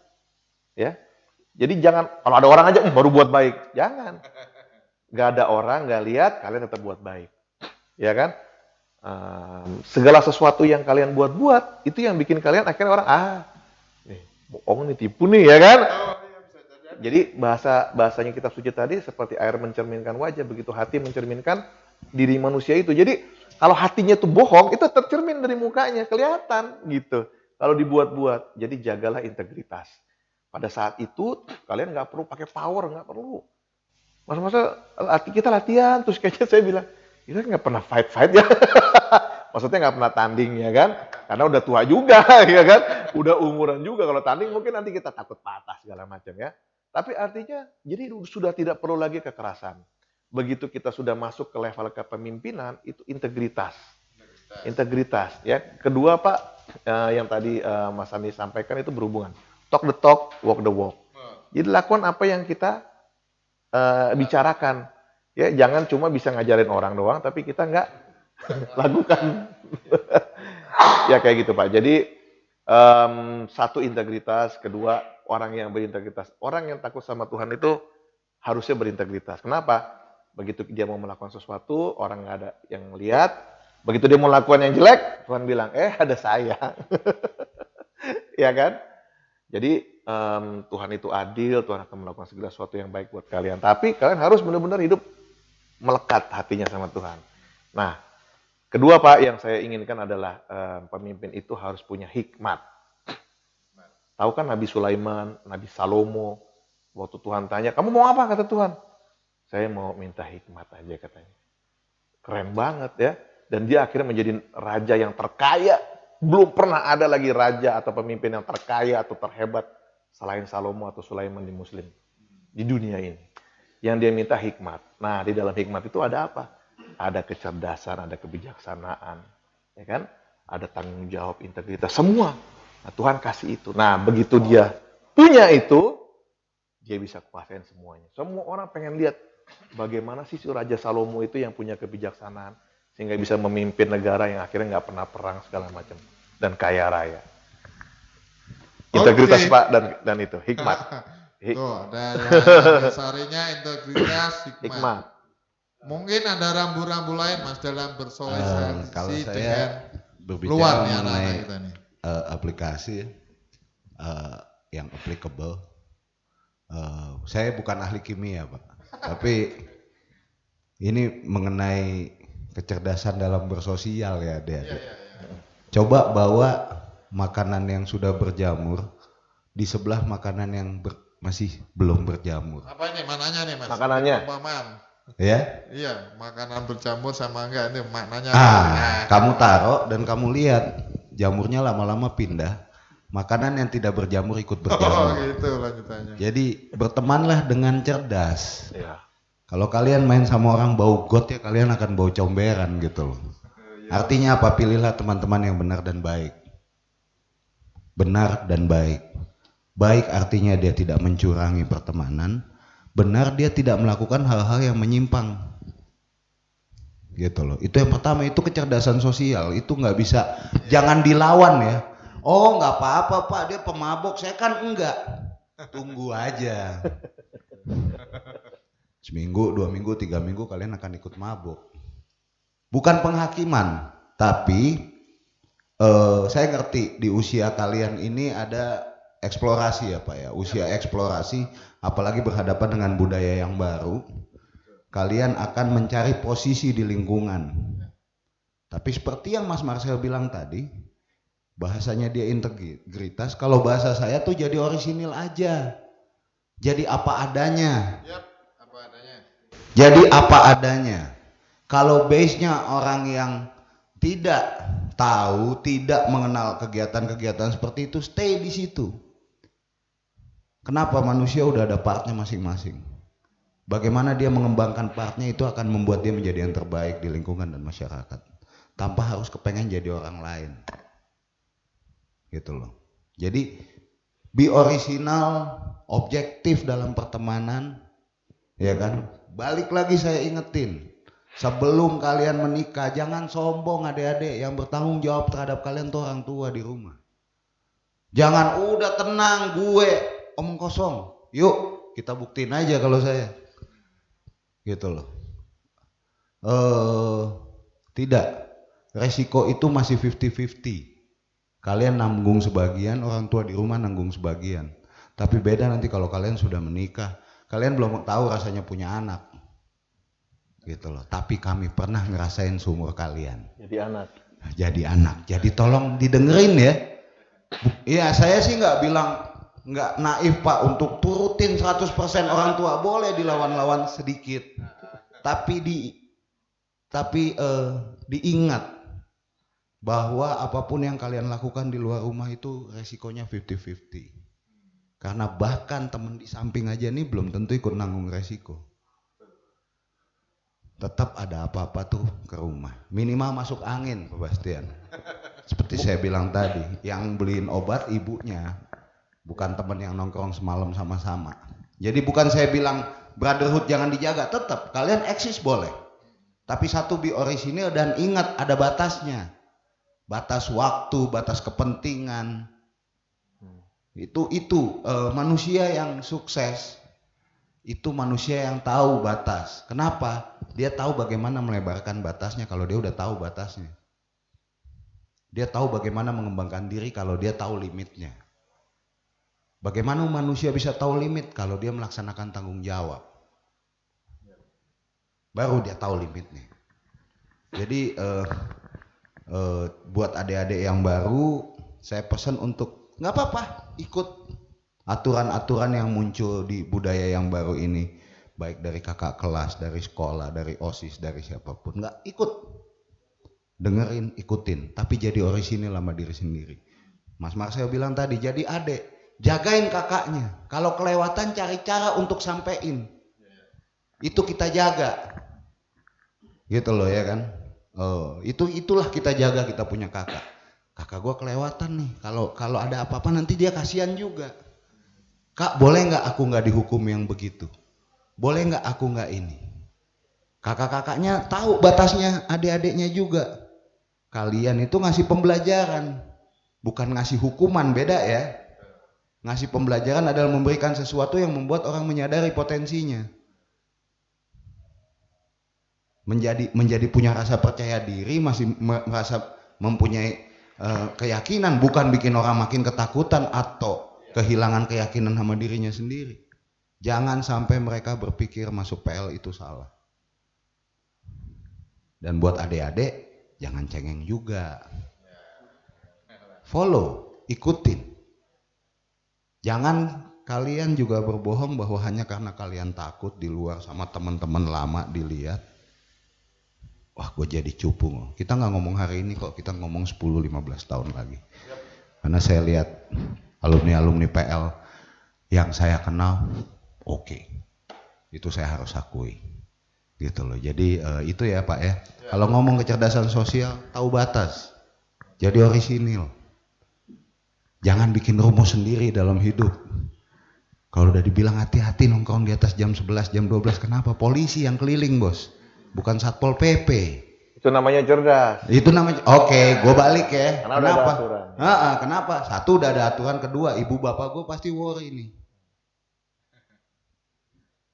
S1: Ya. Jadi jangan, kalau ada orang aja baru buat baik. Jangan. Nggak ada orang, nggak lihat, kalian tetap buat baik. Ya kan? Segala sesuatu yang kalian buat-buat, itu yang bikin kalian akhirnya orang, nih, bohong nih, tipu nih, ya kan? Jadi bahasanya kitab suci tadi seperti air mencerminkan wajah, begitu hati mencerminkan diri manusia itu. Jadi kalau hatinya itu bohong, itu tercermin dari mukanya, kelihatan gitu. Kalau dibuat-buat, jadi jagalah integritas. Pada saat itu kalian nggak perlu pakai power, nggak perlu. Masa-masa kita latihan, terus kayaknya saya bilang, kita nggak pernah fight ya. Maksudnya nggak pernah tanding ya kan? Karena udah tua juga ya kan? Udah umuran juga. Kalau tanding mungkin nanti kita takut patah segala macam ya. Tapi artinya jadi sudah tidak perlu lagi kekerasan. Begitu kita sudah masuk ke level kepemimpinan, itu integritas. Integritas ya. Kedua Pak, yang tadi Mas Andi sampaikan itu berhubungan. Talk the talk, walk the walk. Jadi lakukan apa yang kita bicarakan. Ya, jangan cuma bisa ngajarin orang doang, tapi kita nggak lakukan. Ya kayak gitu Pak. Jadi satu integritas, kedua orang yang berintegritas. Orang yang takut sama Tuhan itu harusnya berintegritas. Kenapa? Begitu dia mau melakukan sesuatu, orang nggak ada yang lihat. Begitu dia mau melakukan yang jelek, Tuhan bilang, ada saya. Ya kan? Jadi Tuhan itu adil, Tuhan akan melakukan segala sesuatu yang baik buat kalian. Tapi kalian harus benar-benar hidup melekat hatinya sama Tuhan. Nah, kedua Pak yang saya inginkan adalah pemimpin itu harus punya hikmat. Tahu kan Nabi Sulaiman, Nabi Salomo, waktu Tuhan tanya, kamu mau apa? Kata Tuhan. Saya mau minta hikmat aja katanya. Keren banget ya. Dan dia akhirnya menjadi raja yang terkaya. Belum pernah ada lagi raja atau pemimpin yang terkaya atau terhebat selain Salomo atau Sulaiman di Muslim. Di dunia ini. Yang dia minta hikmat. Nah, di dalam hikmat itu ada apa? Ada kecerdasan, ada kebijaksanaan. Ya kan? Ada tanggung jawab, integritas, semua. Nah, Tuhan kasih itu. Nah, begitu dia punya itu, dia bisa kuasain semuanya. Semua orang pengen lihat bagaimana sih Raja Salomo itu yang punya kebijaksanaan. Sehingga bisa memimpin negara yang akhirnya nggak pernah perang segala macam. Dan kaya raya. Integritas Pak dan itu, hikmat.
S2: Tuh, dan dasarnya integritas, hikmat. Mungkin ada rambu-rambu lain Mas dalam bersosialisasi
S6: kalau saya
S2: dengan
S6: berbicara
S2: luar nih
S6: mengenai
S2: anak-anak kita nih.
S6: Aplikasi yang applicable. Saya bukan ahli kimia Pak, tapi ini mengenai kecerdasan dalam bersosial ya adik-adik. Coba bawa makanan yang sudah berjamur di sebelah makanan yang masih belum berjamur.
S2: Apa ini mananya nih Mas?
S1: Makanannya.
S2: Umpamaan.
S6: Ya.
S2: Iya, makanan berjamur sama enggak ini maknanya.
S6: Kamu taruh dan kamu lihat jamurnya lama-lama pindah. Makanan yang tidak berjamur ikut
S2: Oh
S6: berjamur.
S2: gitu lanjutannya.
S6: Jadi bertemanlah dengan cerdas.
S1: Iya.
S6: Kalau kalian main sama orang bau got ya kalian akan bau comberan gitu loh. Artinya apa? Pilihlah teman-teman yang benar dan baik. Benar dan baik. Baik artinya dia tidak mencurangi pertemanan. Benar dia tidak melakukan hal-hal yang menyimpang. Gitu loh. Itu yang pertama, itu kecerdasan sosial. Itu nggak bisa, jangan dilawan ya. Oh nggak apa-apa Pak, dia pemabok. Saya kan enggak. Tunggu aja. Seminggu, 2 minggu, 3 minggu kalian akan ikut mabuk. Bukan penghakiman, tapi saya ngerti di usia kalian ini ada eksplorasi ya Pak ya. Usia eksplorasi, apalagi berhadapan dengan budaya yang baru. Kalian akan mencari posisi di lingkungan. Tapi seperti yang Mas Marcel bilang tadi, bahasanya dia integritas. Kalau bahasa saya tuh jadi orisinil aja. Jadi apa adanya. Jadi apa adanya. Kalau base-nya orang yang tidak tahu, tidak mengenal kegiatan-kegiatan seperti itu, stay di situ. Kenapa? Manusia udah ada partnya masing-masing. Bagaimana dia mengembangkan partnya itu akan membuat dia menjadi yang terbaik di lingkungan dan masyarakat. Tanpa harus kepengen jadi orang lain. Gitu loh. Jadi be original, objektif dalam pertemanan, ya kan? Balik lagi saya ingetin, sebelum kalian menikah jangan sombong adik-adik, yang bertanggung jawab terhadap kalian tuh orang tua di rumah. Jangan udah tenang gue omong kosong, yuk kita buktiin aja kalau saya, gitu loh. Tidak, resiko itu masih 50-50. Kalian nanggung sebagian, orang tua di rumah nanggung sebagian. Tapi beda nanti kalau kalian sudah menikah, kalian belum tahu rasanya punya anak, gitu loh. Tapi kami pernah ngerasain seumur kalian. Jadi anak. Jadi tolong didengerin ya. Iya, saya sih nggak bilang nggak naif Pak untuk turutin 100% orang tua, boleh dilawan-lawan sedikit. Tapi diingat bahwa apapun yang kalian lakukan di luar rumah itu resikonya 50-50. Karena bahkan teman di samping aja nih belum tentu ikut nanggung resiko. Tetap ada apa-apa tuh ke rumah. Minimal masuk angin, Pak Bastian. Seperti saya bilang tadi, yang beliin obat ibunya, bukan teman yang nongkrong semalam sama-sama. Jadi bukan saya bilang brotherhood jangan dijaga, tetap kalian eksis boleh. Tapi satu, be original dan ingat ada batasnya. Batas waktu, batas kepentingan. Itu manusia yang sukses. Itu manusia yang tahu batas. Kenapa? Dia tahu bagaimana melebarkan batasnya kalau dia udah tahu batasnya. Dia tahu bagaimana mengembangkan diri kalau dia tahu limitnya. Bagaimana manusia bisa tahu limit kalau dia melaksanakan tanggung jawab. Baru dia tahu limitnya. Jadi buat adik-adik yang baru, saya pesan untuk nggak apa-apa ikut aturan-aturan yang muncul di budaya yang baru ini, baik dari kakak kelas, dari sekolah, dari OSIS, dari siapapun, nggak ikut, dengerin, ikutin, tapi jadi orisinil sama diri sendiri. Mas Marcel bilang tadi, jadi adik, jagain kakaknya, kalau kelewatan cari cara untuk sampein, itu kita jaga, gitu loh ya kan. Itulah kita jaga, kita punya kakak. Kakak gua kelewatan nih. Kalau ada apa-apa nanti dia kasihan juga. Kak, boleh nggak aku nggak dihukum yang begitu? Boleh nggak aku nggak ini? Kakak-kakaknya tahu batasnya adik-adiknya juga. Kalian itu ngasih pembelajaran, bukan ngasih hukuman, beda ya. Ngasih pembelajaran adalah memberikan sesuatu yang membuat orang menyadari potensinya. Menjadi punya rasa percaya diri, masih merasa mempunyai keyakinan, bukan bikin orang makin ketakutan atau kehilangan keyakinan sama dirinya sendiri. Jangan sampai mereka berpikir masuk PL itu salah. Dan buat adik-adik, jangan cengeng juga. Follow, ikutin. Jangan kalian juga berbohong bahwa hanya karena kalian takut di luar sama teman-teman lama dilihat. Wah, gue jadi cupu. Kita nggak ngomong hari ini kok, kita ngomong 10-15 tahun lagi. Karena saya lihat alumni-alumni PL yang saya kenal, oke. Itu saya harus akui. Gitu loh. Jadi itu ya Pak ya. Kalau ngomong kecerdasan sosial, tahu batas. Jadi orisinil. Jangan bikin rumus sendiri dalam hidup. Kalau udah dibilang hati-hati nongkrong di atas jam 11, jam 12, kenapa? Polisi yang keliling, Bos. Bukan Satpol PP.
S1: Itu namanya cerdas.
S6: Itu namanya, oke, gue balik ya.
S1: Karena udah ada
S6: Kenapa?
S1: aturan.
S6: Kenapa? Satu, udah ada aturan. Kedua, ibu bapak gue pasti worry nih.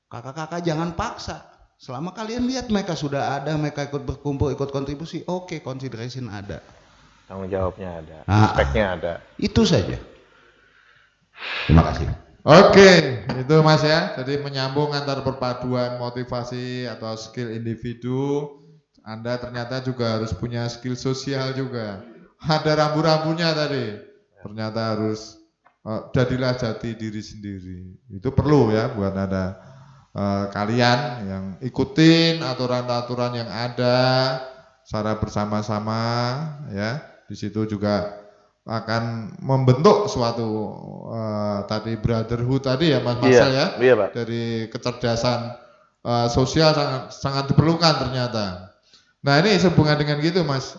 S6: Kakak-kakak jangan paksa. Selama kalian lihat mereka sudah ada, mereka ikut berkumpul, ikut kontribusi, oke, consideration ada.
S1: Tanggung jawabnya ada, respectnya ada.
S6: Itu saja. Terima kasih.
S2: Oke, itu Mas ya. Jadi menyambung antar perpaduan motivasi atau skill individu. Anda ternyata juga harus punya skill sosial juga. Ada rambu-rambunya tadi. Ternyata harus jadilah jati diri sendiri. Itu perlu ya buat Anda kalian yang ikutin aturan-aturan yang ada secara bersama-sama ya. Di situ juga akan membentuk suatu tadi brotherhood tadi ya Mas Marcel ya.
S1: Iya, Pak.
S2: Dari kecerdasan sosial sangat diperlukan ternyata. Nah ini sehubungan dengan gitu Mas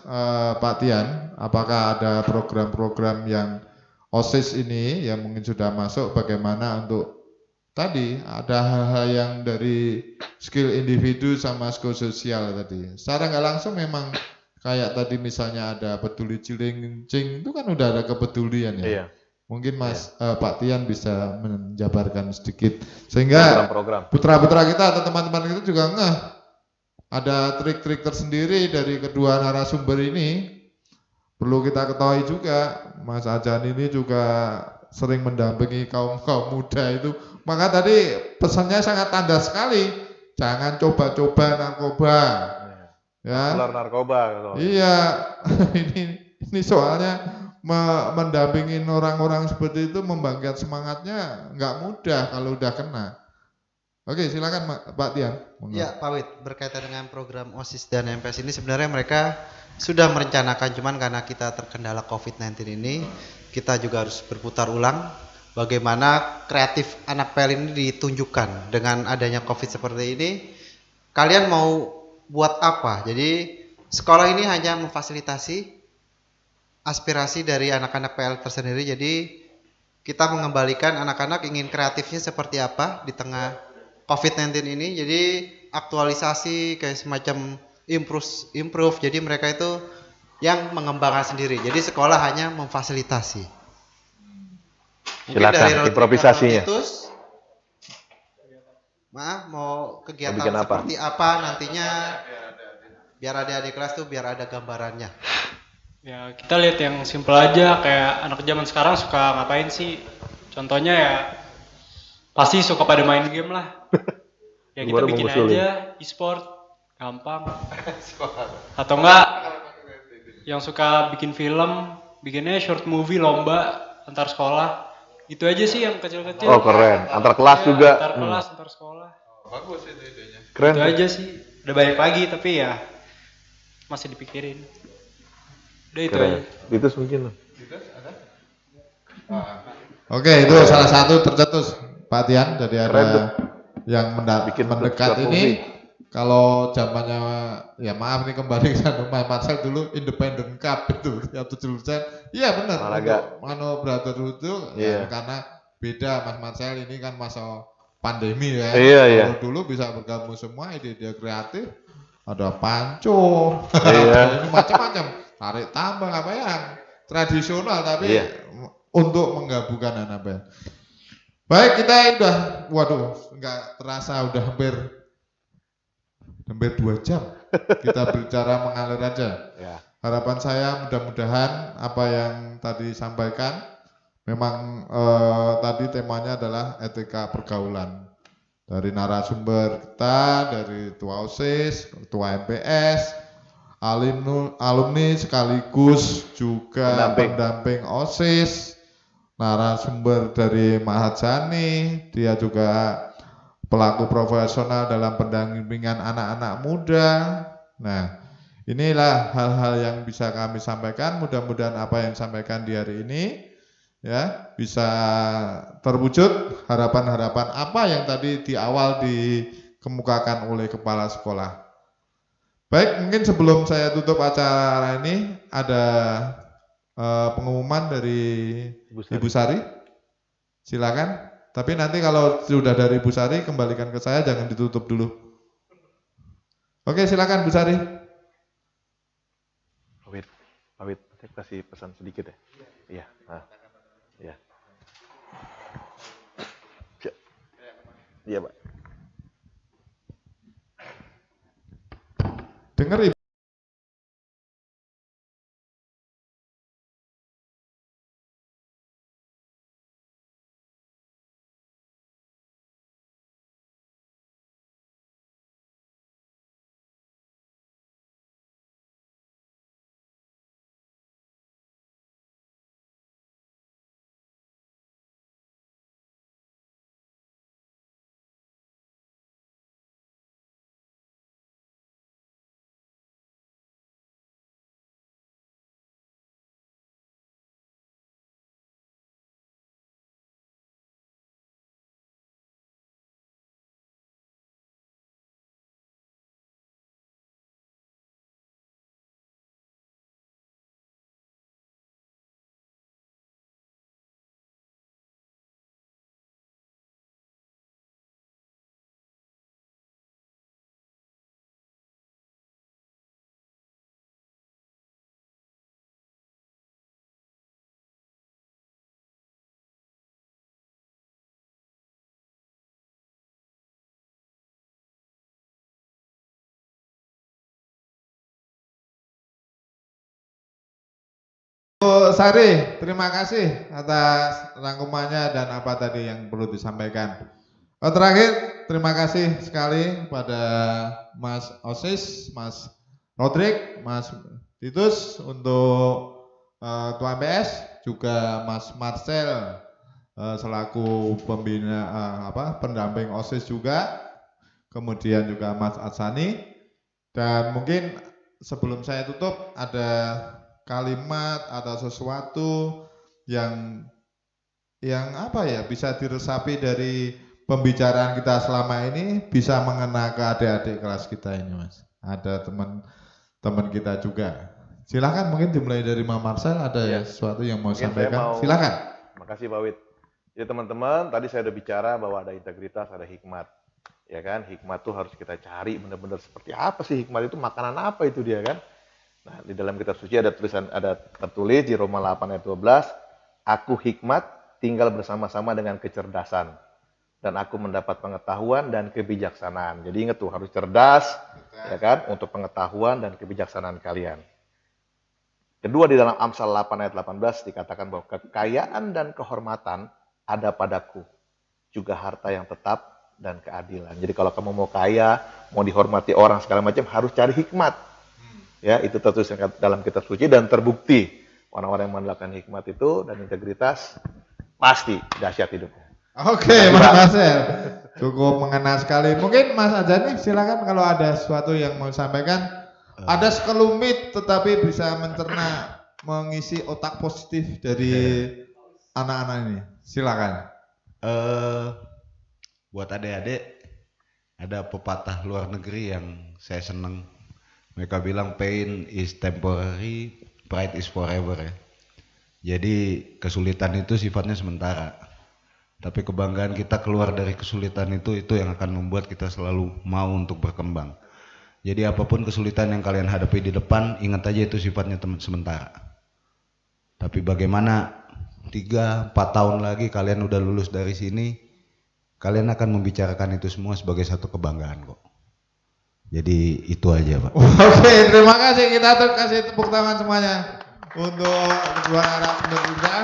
S2: Pak Tian, apakah ada program-program yang OSIS ini yang mungkin sudah masuk, bagaimana untuk tadi ada hal-hal yang dari skill individu sama skill sosial tadi. Secara nggak langsung memang kayak tadi misalnya ada peduli cilincing, itu kan udah ada kepedulian ya.
S1: Iya.
S2: Mungkin Mas Pak Tian bisa menjabarkan sedikit sehingga
S1: Program-program.
S2: putra-putra kita atau teman-teman kita juga ngeh ada trik-trik tersendiri dari kedua narasumber ini. Perlu kita ketahui juga Mas Ajan ini juga sering mendampingi kaum muda itu. Maka tadi pesannya sangat tanda sekali, jangan coba-coba narkoba. Ya.
S1: Keluar narkoba.
S2: Iya, ini soalnya mendampingin orang-orang seperti itu, membangkitkan semangatnya nggak mudah kalau udah kena. Oke, silakan Pak Tian.
S3: Ya, Pak Wid, berkaitan dengan program OSIS dan MPS ini sebenarnya mereka sudah merencanakan, cuman karena kita terkendala COVID-19 ini, kita juga harus berputar ulang bagaimana kreatif anak PL ini ditunjukkan dengan adanya COVID seperti ini. Kalian mau buat apa? Jadi sekolah ini hanya memfasilitasi aspirasi dari anak-anak PL tersendiri. Jadi kita mengembalikan anak-anak ingin kreatifnya seperti apa di tengah COVID-19 ini. Jadi aktualisasi kayak semacam improve. Jadi mereka itu yang mengembangkan sendiri. Jadi sekolah hanya memfasilitasi. Mungkin
S1: Silakan
S3: dari
S1: improvisasinya.
S3: Maaf, mau kegiatan
S1: Mau bikin apa?
S3: seperti apa nantinya biar adik-adik kelas tuh biar ada gambarannya.
S4: Ya kita lihat yang simple aja, kayak anak zaman sekarang suka ngapain sih? Contohnya ya pasti suka pada main game lah. Ya kita
S1: Baru
S4: bikin
S1: mengusulin.
S4: aja e-sport, gampang. Atau enggak yang suka bikin film, bikinnya short movie lomba antar sekolah. Itu aja sih yang kecil-kecil.
S1: Oh keren, antar kelas
S4: Ya,
S1: juga.
S4: Antar kelas, antar sekolah.
S2: Bagus itu idenya.
S1: Keren.
S4: Itu aja sih. Udah banyak lagi tapi ya masih dipikirin. Udah itu
S1: Keren.
S4: aja.
S1: Itu mungkin.
S2: Oke, itu salah satu tercetus Pak Tian. Jadi ada
S1: Keren tuh.
S2: yang
S1: Bikin
S2: mendekat
S1: short
S2: ini.
S1: movie.
S2: Kalau zamannya, ya maaf nih kembali ke sana, Mas Marcel dulu Independent Cup itu atau jurusan, iya benar.
S1: Olahraga.
S2: Mano Brotherhood itu
S1: Iya.
S2: ya, karena beda Mas Marcel ini kan masa pandemi ya.
S1: Iya, iya.
S2: Kalau dulu bisa bergabung semua ide-ide kreatif, ada panco,
S1: Iya.
S2: ini macam-macam, tarik tambang apa yang tradisional tapi
S1: Iya.
S2: untuk menggabungkan anak band. Baik, kita udah, waduh, nggak terasa udah hampir 2 jam kita bicara mengalir aja.
S1: Ya.
S2: Harapan saya mudah-mudahan apa yang tadi sampaikan memang tadi temanya adalah etika pergaulan dari narasumber kita, dari Ketua OSIS, Ketua MPS, alumni sekaligus juga
S1: Pendamping.
S2: pendamping OSIS, narasumber dari Mahajani, dia juga pelaku profesional dalam pendampingan anak-anak muda. Nah, inilah hal-hal yang bisa kami sampaikan. Mudah-mudahan apa yang disampaikan di hari ini ya bisa terwujud harapan-harapan apa yang tadi di awal dikemukakan oleh kepala sekolah. Baik, mungkin sebelum saya tutup acara ini ada pengumuman dari Ibu Sari. Silakan. Tapi nanti kalau sudah dari Ibu Sari kembalikan ke saya, jangan ditutup dulu. Oke, silakan Bu Sari.
S1: Pawit, saya kasih pesan sedikit ya. Iya. Nah. Iya. Iya, Pak.
S2: Dengar Ibu. Bu Sari, terima kasih atas rangkumannya dan apa tadi yang perlu disampaikan. Terakhir, terima kasih sekali pada Mas Osis, Mas Rodrik, Mas Titus untuk Ketua MPS, juga Mas Marcel selaku pembina pendamping OSIS juga, kemudian juga Mas Atsani, dan mungkin sebelum saya tutup ada kalimat atau sesuatu yang apa ya bisa diresapi dari pembicaraan kita selama ini bisa mengena ke adik-adik kelas kita ini, Mas. Ada teman-teman kita juga. Silakan mungkin dimulai dari Mas Marcel, ada ya sesuatu yang mau sampaikan. Silakan.
S1: Makasih Pak Wid. Ya teman-teman, tadi saya udah bicara bahwa ada integritas, ada hikmat. Ya kan, hikmat tuh harus kita cari benar-benar seperti apa sih hikmat itu, makanan apa itu dia kan. Nah, di dalam kitab suci ada tertulis di Roma 8 ayat 12, aku hikmat tinggal bersama-sama dengan kecerdasan dan aku mendapat pengetahuan dan kebijaksanaan. Jadi ingat tuh harus cerdas ya kan untuk pengetahuan dan kebijaksanaan kalian. Kedua di dalam Amsal 8 ayat 18 dikatakan bahwa kekayaan dan kehormatan ada padaku, juga harta yang tetap dan keadilan. Jadi kalau kamu mau kaya, mau dihormati orang segala macam harus cari hikmat. Ya, itu tertulis dalam kitab suci dan terbukti orang-orang yang mendapatkan hikmat itu dan integritas pasti dahsyat hidupnya.
S2: Oke, Mas Marcel, cukup mengena sekali. Mungkin Mas Ajani silakan kalau ada sesuatu yang mau sampaikan. Ada sekelumit tetapi bisa mencerna, mengisi otak positif dari anak-anak ini. Silakan.
S6: Buat adik-adik, ada pepatah luar negeri yang saya senang. Mereka bilang pain is temporary, pride is forever ya. Jadi kesulitan itu sifatnya sementara. Tapi kebanggaan kita keluar dari kesulitan itu yang akan membuat kita selalu mau untuk berkembang. Jadi apapun kesulitan yang kalian hadapi di depan, ingat aja itu sifatnya sementara. Tapi bagaimana 3-4 tahun lagi kalian udah lulus dari sini, kalian akan membicarakan itu semua sebagai satu kebanggaan kok. Jadi itu aja Pak.
S2: Oke, terima kasih. Kita kasih tepuk tangan semuanya untuk kedua narasumber kita.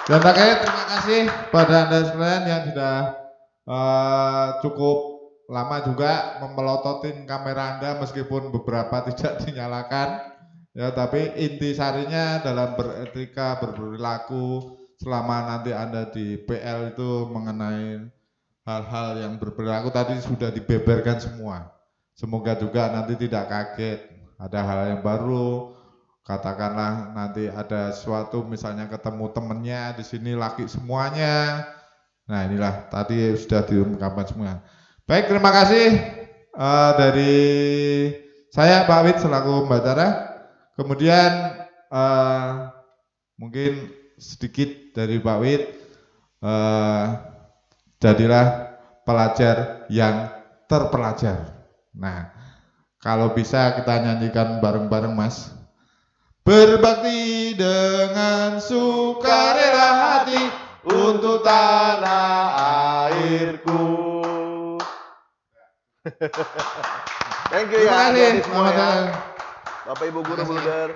S2: Dan terakhir terima kasih pada Anda sekalian yang sudah cukup lama juga memelototin kamera Anda meskipun beberapa tidak dinyalakan. Ya, tapi inti sarinya dalam beretika, berperilaku, selama nanti Anda di PL itu mengenai hal-hal yang berperilaku tadi sudah dibeberkan semua. Semoga juga nanti tidak kaget ada hal yang baru. Katakanlah nanti ada sesuatu misalnya ketemu temennya di sini laki semuanya. Nah inilah tadi sudah diungkapkan semua. Baik, terima kasih dari saya Pak Wid selaku pembicara. Kemudian mungkin sedikit dari Pak Wid, jadilah pelajar yang terpelajar. Nah, kalau bisa kita nyanyikan bareng-bareng Mas. Berbakti dengan sukarela hati untuk tanah airku.
S1: Thank you
S2: Terima
S1: ya,
S2: kasih.
S1: adik-adik semua ya.
S2: Selamat datang.
S1: Bapak Ibu guru Blunder.